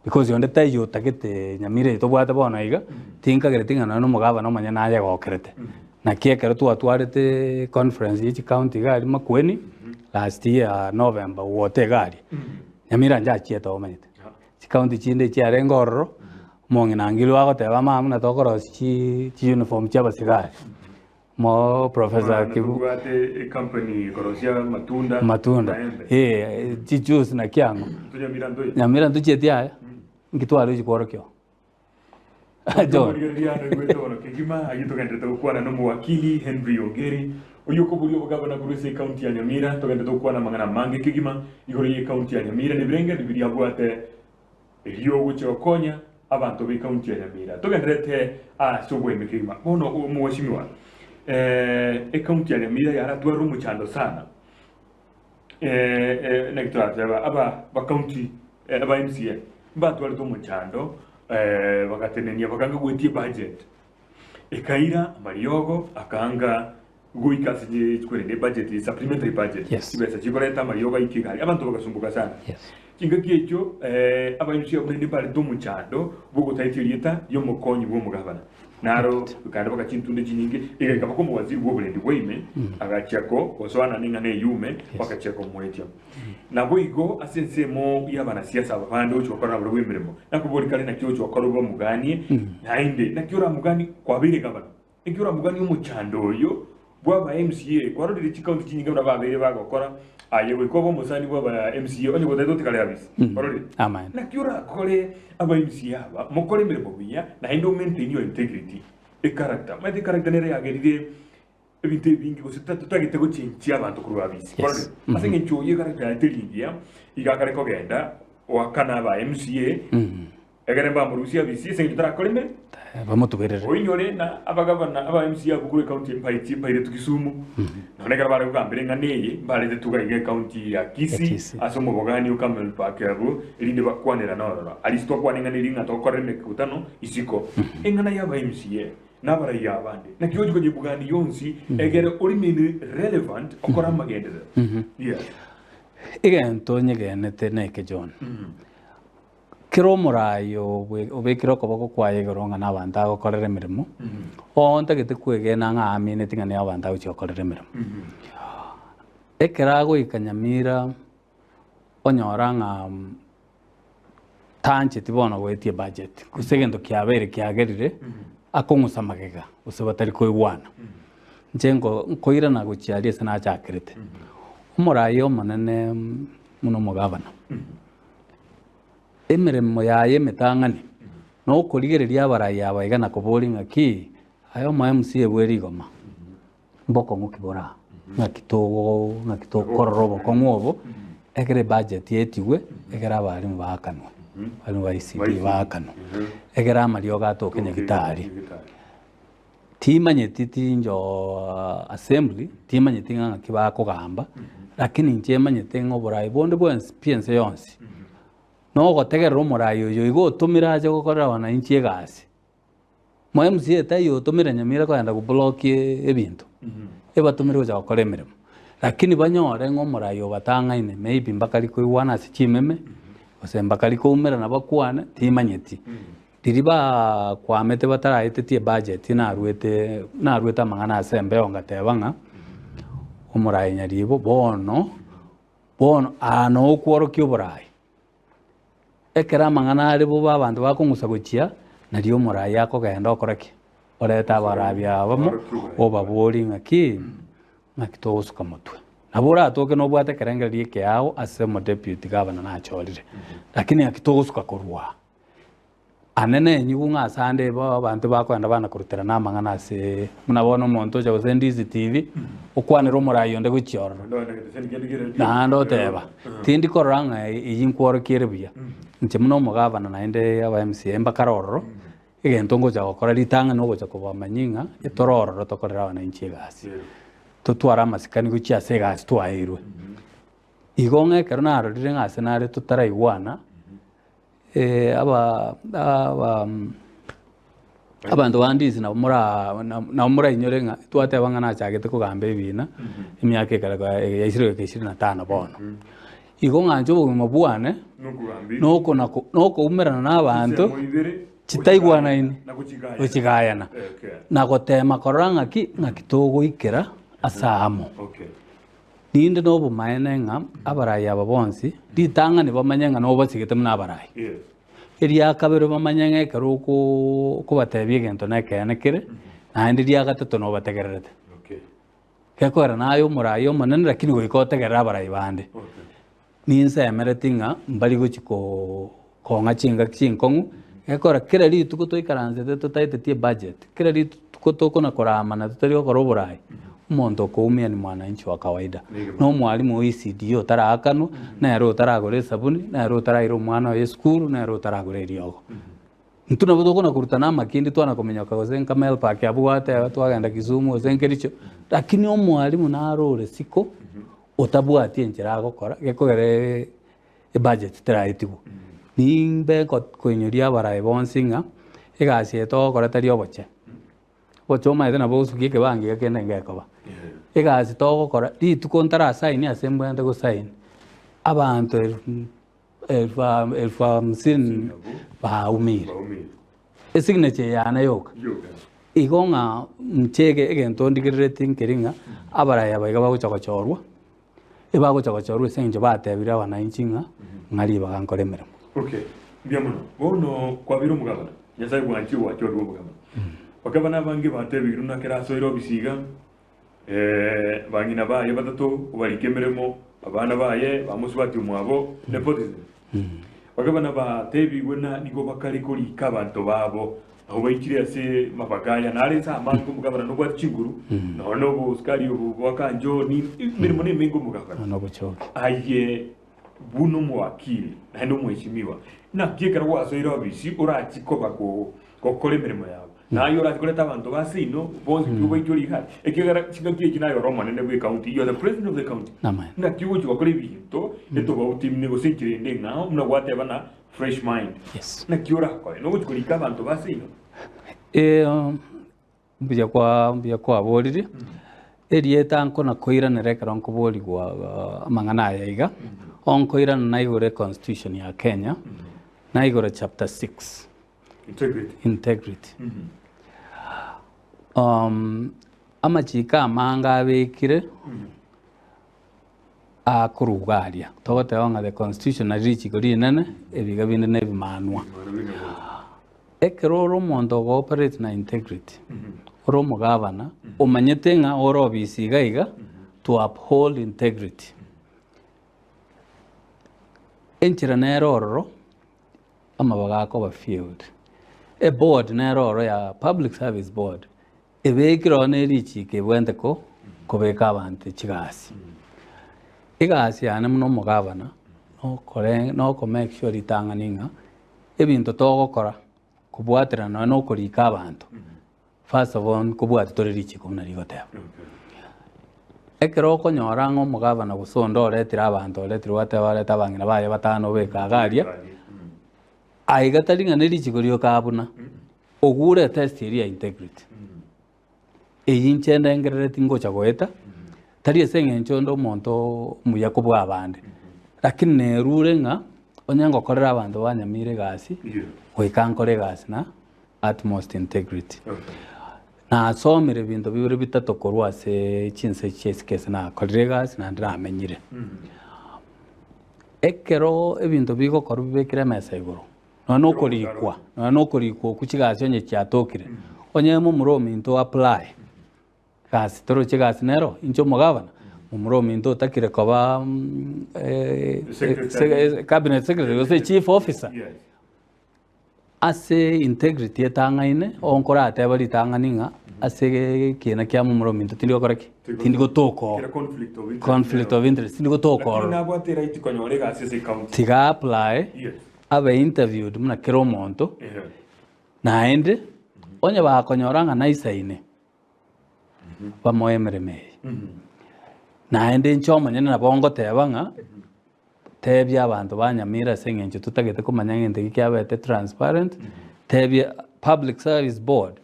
C: because yonde tayo tagete Nyamira yetu bwate bono iga tinkagere tingana no mugaba no manya naye gokerete na kiekero twatwarete conference yichi county gari Makueni last year November wote gari Nyamira njachie omanyete county chinde chiare ngororo mongi nangilo agoteba mama na tokorosi chi uniform chabasigari mo professor
B: kibwate company korosia
C: matunda chichus na kiango Nyamira nduchetia ngitwaro chikorokyo
B: kigima agitogende tukwana no muwakili Henry Ogeri uyuko buri bugabana kuruse county ya Nyamira togende tukwana mangana mange kigima igori county ya Nyamira ne birenge bibiri abwate eriyo gucho konya abantu be county ya Nyamira togendete sobwe kigima bono muwashimiwa county ya Nyamira yaratwara umuchando sana nekitwateba aba county aba MCA batwara umuchando bagatenenia bakanga gwetie budget ekaira mariogo akanga guikasije chikorende budget supplementary budget sibesa chikoreta mariogo ikigari abantu bagasumbuka sana kinga kiecho abayushye obende bari do muchando bugo taitirieta yo mukonyi bwo mugabana naro kandi bakachintunde chinyingi ika kama waziri wobulendi bwime agachako oswana ninga ne yume bakachako mwetya nabo igo asensemo y'abana siasa abandi ocho bakora buri wemiremo nakubori kale nakyo ocho bakora bo mugani nainde nakyo mugani kwabire gabana ikyo mugani umuchando yo bwa MCA kwarodire chikaunti chinyinga babere bagokora ayewe ko bo musani bwa MCA onye bodato tikale abisi kwarodire
C: amen
B: nakyo kole aba MCA aba mukore miremo biya na indo maintain your integrity e character ma de character nere yageride ebinte bingi ko tutagite ko chinchi abantu kuri babisi kwarodire asenye cyo ye character ya telingia igakare ko genda wakana ba MCA egere mba murusia bisi sengi tutarakole
C: bamutuberere
B: oinyore na abagabana aba MCA kugure countympaiti mpaire tukisumu none gara kugambire nganeye mbalete tugaige county ya Kisi asomo bogani ukamel park yabo irinde bakwanira norora alisto kwaninga niringa tokore mekutano isiko engana yaba MCA nabara yabande nakiyoje ko bugani yonsi egere orimini relevant okora magendera yeah
C: igento nyegenete neke John kiro murayo ubekiro koboko kwaye goronga n'abantu agokorera emirimo onta gete kwegena ng'amine tingane abantu agokorera emirimo ekera goikanyamira onyora ng'a tanche tibono gwetie budget kusegendo kiabere kiagerire akong'usa magega usebatari koigwana njengo nkoira na gochiaria sana chakirete umurayo manene muno mugabana emiremo yaye metang'ani no kurigereria abarayi abaiga na kubori ng'aki ayo ma MCA bweri goma mboko ngukibora ng'akito kororo bokong'obo egere budget yetigwe egera abarimu bakanwa bari ba ICT bakanwa egera amario gatoke nyagitari timanyeti tinjo assembly timanyeti ng'aki bakogamba lakini nchemanyete ng'oborayi bonde bwensi piense yonsi no gotegerera omurayi oyo igo otumira aje gokorera wananchi egasi mo MCA tayo otumira nyamira kwenda kublock ebintu ebatumire gocha gokora emirimo lakini banyore ng'omurayi obatang'aine maybe mbakari koigwana ase chimeme ose mbakari koumera na bakwane timanyeti diriba kwamete bataraetetie budget naruete amang'ana ase mbeo ngateba ng'a omurayi nyaribo bono ano okworokia oburayi ekera mang'ana ari bo abantu bakong'usa gochia nario omurayi akogenda okoraki oreta abarabia abamo obabori ng'aki togosuka motwe nabo oratoke nobwate ekerengereria ekeao ase omodeputy gavana nachorire lakini ng'aki togosuka korwa anene enyigu ng'ase ande abantu bakwenda bana korutera namang'ana ase muna bono omonto ocha gose Ndizi TV okwanera omurayi onde gochiororo nando oteba tindi korora ng'a iyi nkworokiere buya nche muno omogavana naende aba MCA mbakarororo egento ngocha gokora ritang'ani ogocha kobamanying'a etorororo tokorera abananchi egasi totwara amasikani gochia ase egasi twaeirwe igo ng'ekero narorire ng'ase nare totaraigwana abantu bandizi nabo murainyore ng'a twateba ng'a nachagete kogamba ebina emiaka yaisire 25 bono igo ng'anche obogima bwane nokoumerana n'abantu chitaigwanaine gochigayana na gotema korora ng'aki togoikera ase amo ninde nobomaene ng'a abarayi aba bonsi ritang'ani bamanye ng'a nobasigete muna abarayi eria kabere bamanye ng'ekero okobatebia egento nekenekere naende ria gatato nobategererete gekorera naye omurayi omonene lakini goika otegerera abarayi bande ninsemereti ng'a mbari gochi kong'a chingaki chinkong'u gekora kera rituko toikaransete totaetetie budget kera rituko tokona koramana totari gokora oborayi omonto okoumia ni mwananchi wa kawaida no mwalimu ECD otarakanwa nero otaragora esabuni nero otaraira omwana oye esukuru nero otaragora eriogo ntu nabo tokona korutana amakindi twana komenyoka gose nkamel park abwate twagenda Kisumu gose nkericho lakini omwalimu narore siko otabwatie enchera agokora gekogere ebudget teraetigwo nimbe koinyoria abarayi bonsi ng'a egasi etogokora tari oboche boche omaete nabo osukia ekebangi gekende ngekoba egasi togokora rituko ntarasaini ase mbwente gosaini abantu 50,000 baumire esignature yane yoka igonga mchege egento ndigirete nkeringa abaraya baiga bagochogochorwa ebagochogochorwa senjo batebira wananchi ng'ari bagankoremera.
B: Okay, biamono bono kwabiro mugabana nyasaye bwanchi wacho rwo mugabana bakabana bange batebira nakerasoiro bisiga bangina baye batatu barikemeremo abana baye bamusubati umwabo nepotism bakabana batebigwe na nigo bakari kuri kabanto babo aho bayikire ase mabagaya nare sa amangu mugabana no gwachinguru no buskari ubuwakanjo ni mirimo nemengo mugabana
C: no buchoke
B: aye buno mwakili na ndo mweshimiwa na kiekara wasoiro bisi urachiko bako kokole mirimo yabo na yo urakoleta abantu basino bonzi kuba ijori ha ekigara kigakiye kinayo Roma nene bwe county you are the president of the county na kiwo bakole binto eto ba utim negotiate ndenga una wate bana fresh mind
C: yes
B: na kiora ko no gukulika abantu basino
C: mbya kwa boriri erieta nko na koira nerekera nko bori gwa amangana yaiga onkoira na igore constitution ya Kenya na igore chapter 6 integrity amachika amanga abekire akurugaria togote wanga the constitution na richi kuri nene ebiga binde nebimanwa ekero mondo go operate na integrity oro mugabana umanyete nga oro bisiga iga to uphold integrity enchira neroro amabaga ko ba field a board neroro ya public service board ebekiro ne richi ke bwente ko beka abantu chigasi igasi ane muno mugabana no ko make sure itanganinga ebintu togokora kubwatira no kurika abantu first of all kubwata tore richi ko nari goteba ekero ko nyorango mugabana gusondo oretira abantu oretira wateba tabangina baye batano beka garia aigatari ngane richi ko kabuna ogure test area integrity eyinchenda engerere ngocha goeta tari esenge nchondo monto muya kubwa abande lakini nerure nga onyango korera abantu banyamire gasi wekankore gasi na utmost integrity na asomire bintu bibiri bitatu korwa se chinse cheskese na korere gasi na ndramenyire ekero ebintu bigo korubekire mesa igoro no korikwa kuchigasi onye kyatokire onye mu muromi into apply gasi toro chigasi nero incho mugabana muromi into takire koba cabinet secretary ose chief officer ase integrity etangaine onkora atebali tanganinga ase kina kya muromi into tindi gokoreki tindi gotoko conflict of interest tindi gotoko
B: na bwatera itikonyore gasi se county
C: tiga apply abe interviewed muna kero monto naende onye bakonyoranga naisaine bamoemereme naende nchoma nyene nabongo tebanga tebya abantu banyamira sengenje tutagete kumanya ngente kyabete transparent tebya public service board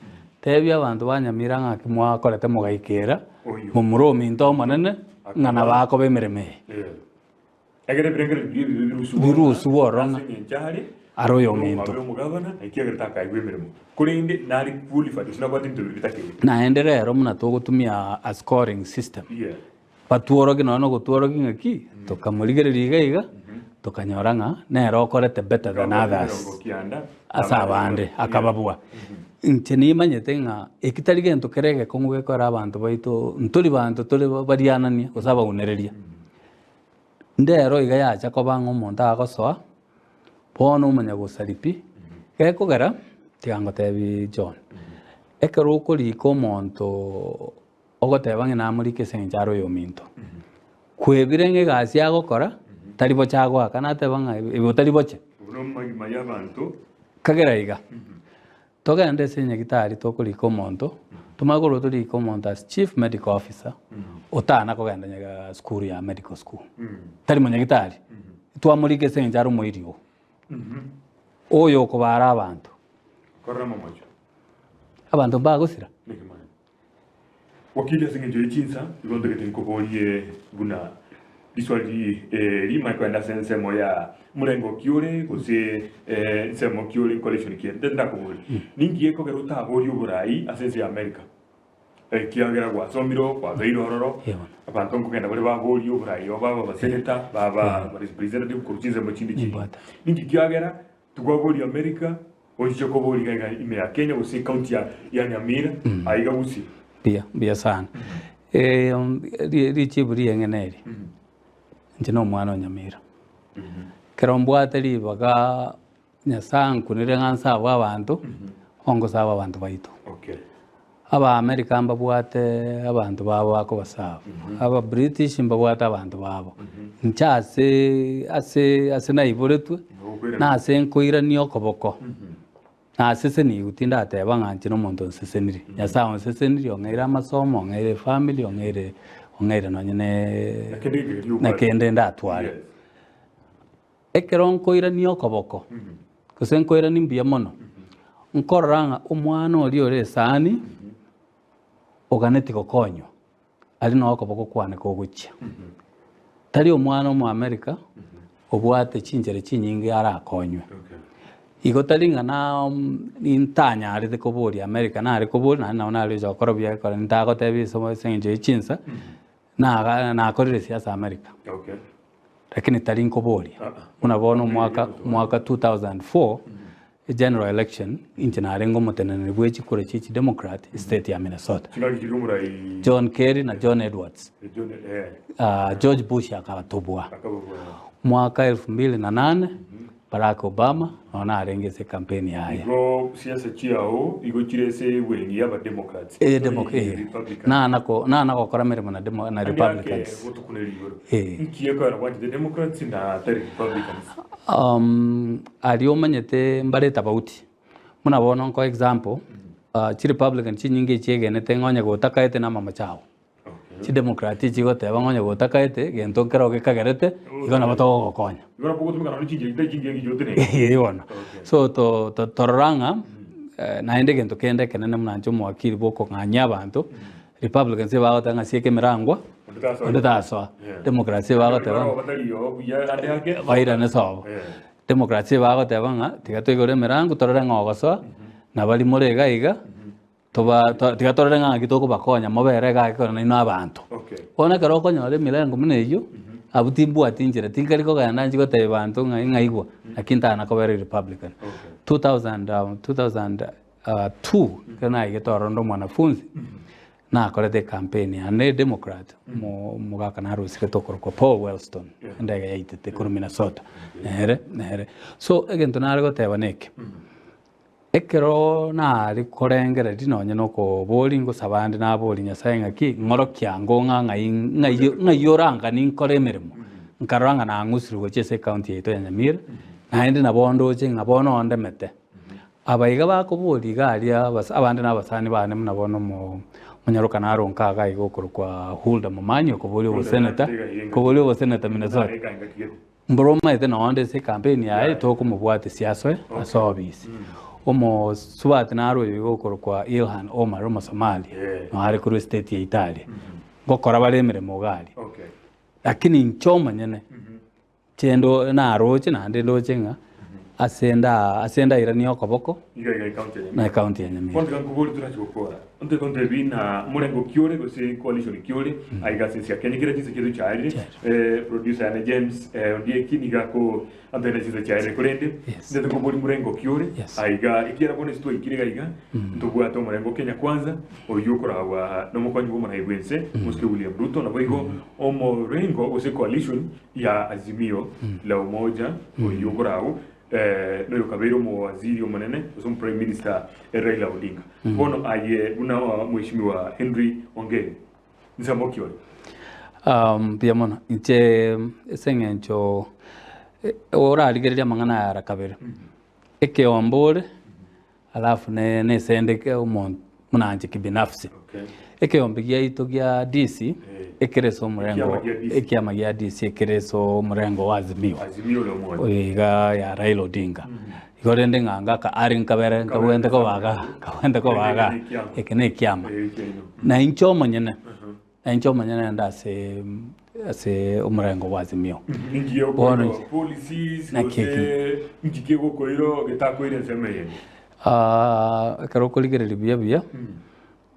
C: tebya abantu banyamira ngakimwa korete mugaikera mu muromi ntoma nene ngana bako bemereme
B: egere brengere
C: virusu woronga aroyo minto
B: mugabana ikiagerta kaigwemeremo kurinde nari fully fat sina bati nto bitake
C: naenderero muna togutumia a scoring system batuorogi no gutuorogi ngaki tokamurigereriga iga tokanyoranga nero korete better than others asabande akababua ncheni manyete nga ekitari gento kerege konguge kora abantu baito nturi bantu turi barianania usaba unereria ndero iga yacha kobango monta agosoa bono umanya gusaripi gekogera tigango tebi John ekero ukoriko monto ogotebanga na muri senjaro yo minto kwebirenge gasi agokora tari bo chago akana tebanga ibo tari boche
B: uno maya bantu
C: kagera iga togende senya gitari tokoriko monto tumagoro turiko monto as chief medical officer otana kogenda nyaga school ya medical school tari munya gitari twamurike senjaro moirio oyo kubara abantu
B: korra momocho
C: abantu bagusira
B: wakili singe chinsa igonde que tenko boye guna iswali lima kwenda sensemo ya murengo kiore kose semo kiore coalition kiere ndenda kumuri ningiye ko geruta abori uburai asense ya America kiagera kwa somiro kwa beiro hororo abantu nkugenda bari babori uburai baba baseneta baba representative kuruchize mu kindi kintu ningi kiagera tugwabori America oje ko bori ga ime ya Kenya usi county ya Nyamira aiga usi
C: bia sana richi buri yengeneri njino mwana Nyamira kerombwate libaga nyasanku nirengansa abantu ongo saba abantu baito aba America mbabwate abantu babo bako basaba aba British mbabwate abantu babo nchase ase naiboretwe na senkoira niyo koboko na sese ni utinda ateba nganchi no muntu nseseniri nyasawo nseseniri ongeira amasomo ongeire family ongeire no nyene na kende ndatware ekeronkoira niyo koboko kusenkoira nimbia mono nkoranga omwana oli ore sani oganeti gokonyo ali no koboko kwane koguchia tari omwana mu America obwate chinjere chinyingi arakonywe igotalinga na intanya ari dekobori America na ari kobori na ari jokorobia ko ntago tebi somo senje chinsa na akorire siasa America lakini tari kobori unabona mwaka 2004 general election inchina arengo mutenene bwechi kure chichi Democrat state ya Minnesota John Kerry na John Edwards George Bush akatobwa mwaka 2008 Barack Obama ona arengeze kampeni haya
B: igo siasa chiao igo chirese wengi ya Democrats
C: na nako kora meremo na Republicans
B: nkiye ko arwati the Democrats na the Republicans
C: alio manyete mbareta bauti muna bona ko example chi Republican chi nyingi chiegene tengonya go takaete na mama chao chi Democrat chi go teba ngonya go takaete gento kero ke kagerete igona bato gokonya
B: igona pogo tumika no chingi ngi jotene
C: yona so to toranga naende gento kende kenene mnancho mwakiri boko nganya abantu Republicans bago tanga sieke mirangwa ndataso Democrats bago teba vaira ne so Democrats bago teba nga tigatwigore mirango toranga ogoso na bali morega iga toba tigatorere nga gitoko bakonya mobere ga ikona ino abantu ona kero konya re milengo muneyo abutimbu atinjira tinkari ko gana njiko te bantu ngaigwa akinta na ko bere Republican 2002 kana igitorondo mwanafunzi na korete campaign ane Democrat mu gakana rusike tokoro ko Paul Wellstone ndaga yaitete ku Minnesota nere so egento nargo te baneke ekero na rikorengera dinonye noko bolingo sabandi na boli nyasayenga ki ngoro kyango ngayoranga ninkoremeremo nkaranga na ngusirwo chese county yeto ya Nyamira naende na bondo che ngabono ondemete abaiga bako boli galia abandi na basani bane munabono mu munyaruka na ronka ga igokoro kwa Hulda Mumanyo ko boli wo senator Minnesota mbroma ite na onde se campaign ya to ko mubwate siasa asobisi omo swat naro yigokoro kwa Ilhan Omar mu Somalia no ari kuru state ya Italia gokora baremere mu gali lakini nchoma nyene chendo na roche na ande roche nga asenda irani okoboko na county ya Nyamira
B: fonte kanko boli tunachokora onte konte bina murengo kiore ko se coalition kiore aiga sensia kenyekira tise kido chaire producer ane James ondie kiniga ko ambena tise chaire korende ndete ko boli murengo kiore aiga ikiera bone sto ikiriga iga ndogwa to murengo Kenya kwanza oyukora wa no mukwanyu bomana igwense muske William Ruto na boigo omo rengo ose coalition ya Azimio la umoja oyukora no kabiro mo waziri omanene usom prime minister Raila Odinga bono aye una mheshimiwa Henry Ongeri nzamokiwa
C: pia mona nche sengencho ora aligeria mangana ya rakabere eke ombore alafu ne sende ke munanje kibinafsi eke ombigia itogia DC ekereso murengo ekiama ya DC ekereso murengo wa Azimio
B: lo moja
C: iga ya Raila Odinga igorende nganga ka arin kabere kawende ko baga ekene kiama na inchoma nyene ndase ase omurengo gwa Azimio.
B: Ngiyo
C: Bono
B: ko policies
C: na
B: gose ngike gukoiro gitakwire nseme
C: kero kurigereria buya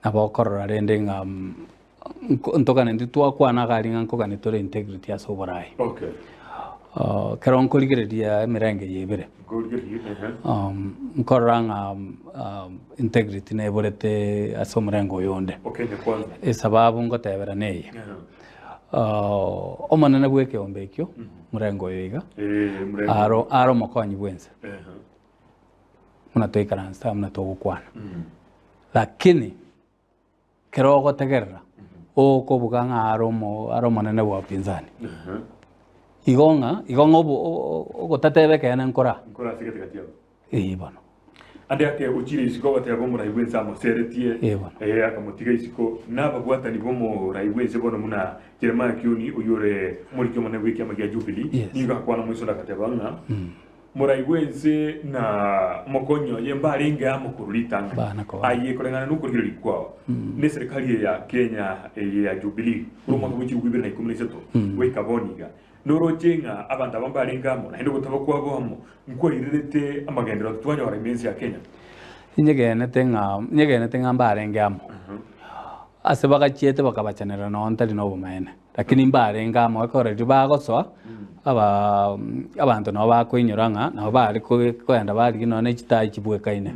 C: abakorora rende nga ntokane ndi twakwana kari nga nkogane tore integrity ya soborai.
B: Okay.
C: Kero nkurigereria emirenge yebere. Nkorora nga integrity na eborete ase omurengo yonde.
B: Okay, ne kwanza.
C: Esababu ngotebera neye. Omonene bweke ombekyo murengo yoiga. Aro mokonyi bwense. Muna toikaransa muna togukwana. Lakini kero gotegerera okobuga nga aro monene bwa pinzani. Igonga ogotatebeke na nkora
B: sigatigatiao
C: bono
B: ande ake uchire isiko batego mu raibwenza amuseretie akamutiga isiko nabagwatani bo mu raibwenze bono muna Jeremiah Kioni uyore muri kyo mane wiki amagia Jubilee niga kwana mwiso ndakatebanga mu raibwenze na mokonyo yembaringe amukurulitanga aye kolengana nukurigiri kwao ne serikali ya Kenya ya Jubilee rumo ngwichi gwibira na 17 wekaboniga Norojenga abantu abambalingamo na hendo gutaba kwabamo nkorirete amagendero twanya wara imensi ya Kenya nyegenete nga mbalengamo ase bagachiete bakabacanera no ntari no bumene lakini mbalengamo akoreri bagosoa abantu no bakoinyuranga na bali kwenda bali no ne chitai chibwekaine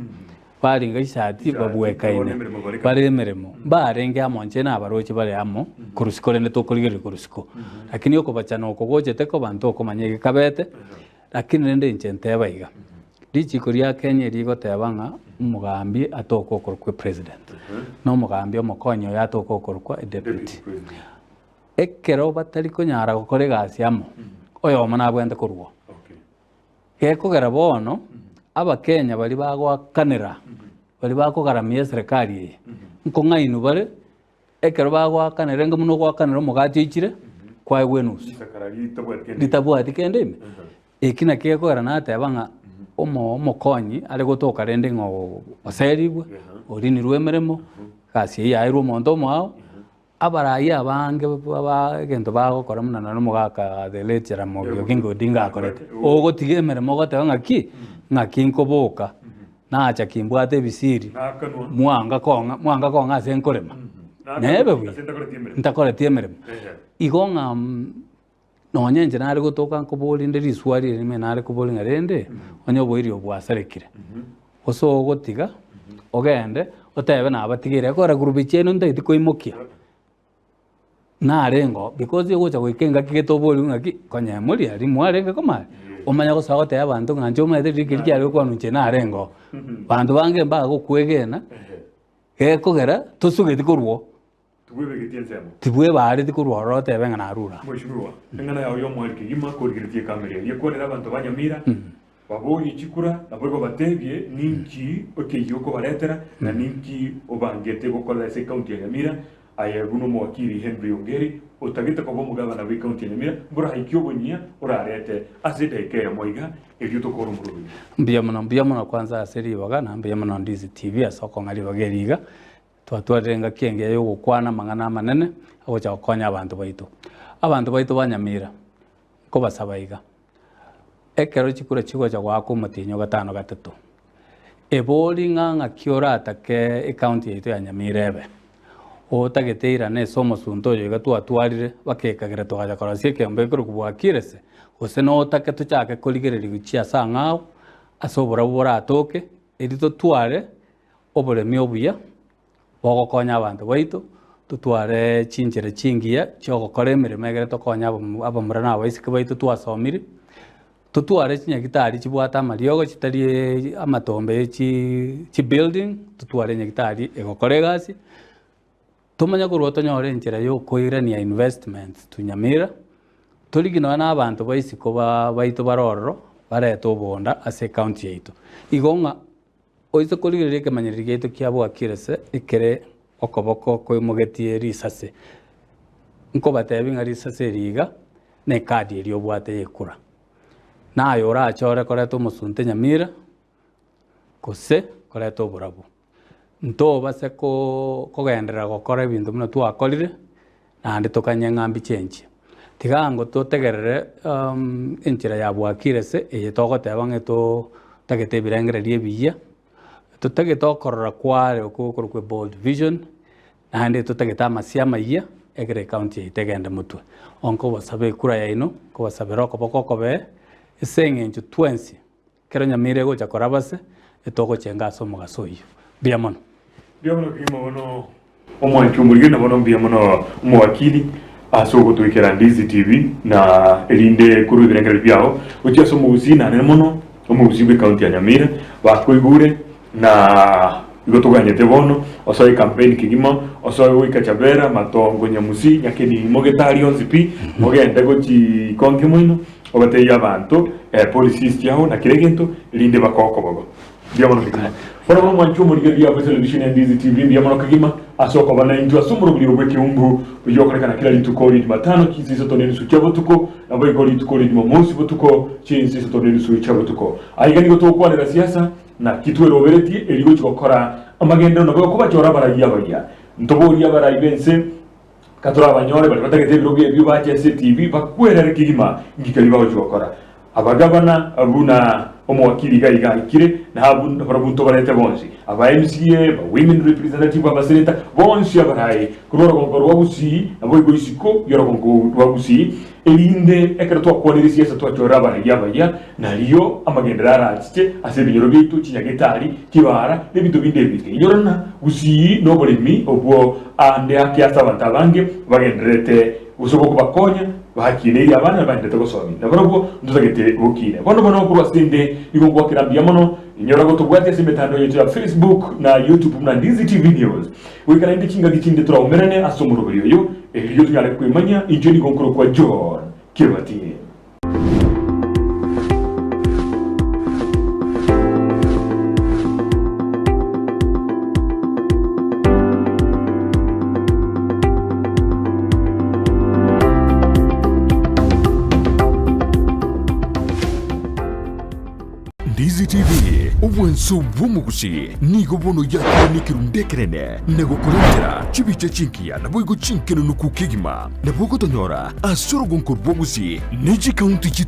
B: bali ngishati babwekaine bali emeremo barengamo nche na barochi bali amo kurusiko ne tokurigere kurusiko lakini yoko bacana okogochete ko bantu okomanyege kabete lakini nende nche ntebaiga dichi kuria Kenya rigo tebanga umugambi atoko okorokwe president no mugambi omokonyo yatoko okorokwa deputy ekero batari konyara gukore gasi amo oyo mana bwende kurwo gekogera bono aba Kenya bali bagwakanira bali bakogaramia serikali ye nkongainu bale ekero bagwakanira ngamuno gwakanira omugati ikire kwa gwenusu litabwati kendeme ekina kekogera natebanga omokonyi ari gotoka rende ngo oseribwe orini rwemeremo kasi yairwo monto mwao abarayi abange bagento bagokora munana no mugaka the late Jaramogi Oginga Odinga akorete ogotigemeremo gotebanga ngaki nkoboka nacha kimbwate bisiri mwanga konga ase nkorema nebe bwi ntakoreti emeremo igonga nonyenje nari gotoka nkobori nderi swari rime nari kobori ngarende onyo boiri obwasarekire oso gotiga ogende otebe na abatigire akora group chenu ndaiti koimokia narengo because yogocha goikenga kigetobori ngaki konyemuri ari mwarenga komari omanya go sagote abantu nganje omete rikiriki ari kwanunche narengo bantu bange mbago kwegena gekogera tusugeti kurwo tibwe bari tikurwo rote benga narura mwishimiwa ngana ya yo mwaliki gima kurigiritie kamere yekorera abantu banyamira babonye chikura nabwo batebye ninki yoko baretera na ninki obangete gukora ese county ya Nyamira ayeguno mwakiri Henry Ongeri utagite ko bomugabana we county ya Nyamira bura ikiyobonyia urarete azideke ya moiga ebyo tokoro murubi mbia muno
C: kwanza aseri bagana mbia muno Ndizi TV asoko ngari bageriga twatwarenga kenge yo gukwana mangana manene agocha gukonya abantu baitu banyamira ko basabaiga ekero chikura chigo cha gwako mutinyo gatano gatatu ebori nganga kiora atake county yetu ya Nyamira ebe otageteira ne somo sunto yo gatwatwarire bakekagira twaja korosie kembe kuru kubwakirese ose no otake tuchake koligereri guchia sangao asobora bora atoke edito tware oboremi obuya bogokonya abantu baitu tutware chinjere chingia chogokora emirimo egere tokonya abamura na abaisike baitu twasomire tutware chinyagitari chibwata amariogo chitari amatombe chi building tutware nyagitari egokora egasi tumanya korwa tonyore enchera yo koirania investments tunyamira turigino na abantu baisiko baitu barororo bareto bonda ase county yaitu igonga oizo korigere kemanyereri gaitu kiabwa kirese ikere okoboko koimogetie risase nko batebi ngari risase riga ne kadi eri obwate yekura nayo orachore koreto musunte Nyamira kose koreto oburabu nto base kogendera gokora ebintu muno twakorire nandi tokanye ng'ambi chenji tiga ngo tutegerere enchira ya bwakirese eye togoteba ng'e tagete ebirengereria ebiya tutagete okorora kware okokorokwe bold vision naende tutagete amasia amaiya egere county yaito egende motwe onko basaba ekura yaino kobasabera okoboko okobe ase eng'encho twensi kero nyamire gocha korabase etogochenga ase omogaso oyio mbia mono
B: kimo bono omwanki omorige na bono mbia mono omowakili ase ogotwikera Ndizi TV na erinde kuru ebirengere biao ochi ase omogusi nanene mono omogusi bwe county ya Nyamira bakoigure na igotuganyete bono osoe campaign kigima osoe wika chabera matongo nyamusi nyakeni mogetari onzipi mogende gochi konke moino obatei abantu policies yao na kiregento erinde bakoko bogo bia mono kigima bono mwanchu omorige bia bwe television ya Ndizi TV bia mono kigima asoko bana injwa sumuro buli obweke umbu yokorekana kila litukori Jumatano kinsiso toneni su chabotuko nabo igoli litukori Jumamosi botuko kinsiso toneni su chabotuko aigani gotokwanira siasa na kitwero bereti eligo chikokora amagendo nabo kuba chora baragia bagia ntobori abarayi bense katura abanyore bali batagete biroge byo bache TV bakwerere kigima ngikali bawo chikokora abagabana abuna omowakili gaiga ikire na habu barabunto barete bonsi aba MCA ba women representative aba senator bonsi abarayi kurora konkoro wabusi nabo igoisiko yoro konkoro wabusi elinde ekero twakwanira siasa twachora abarayi abaya naliyo amagendera arachiche ase binyoro bitu kinyagetari kibara nebintu binde bitke yorona busi no bolemi obwo ande akiasa bantabange bagenderete usoko kubakonya bahakineri abana bandete gosomi nabarobwo nduzagete bukine bono kurwa sinde igongwa kirambia mono inyora gotubwate simetando yetu ya Facebook na YouTube na Ndizi TV News wikana ndi kinga gikinde turaumerane asomuro buriyo eliyo tunyale kwemanya injeni gonkoro kwa John Kibati.
A: Ndizi TV obwenso bw'omugusi nigo bono yakirikira ndekerene negokurengera chibiche chinkiya nabo igo chinkeno nukukigima nabo gotonyora asoro gonkorwa gusi neji county